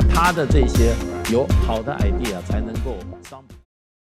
它的这些有好的 idea 才能够商品。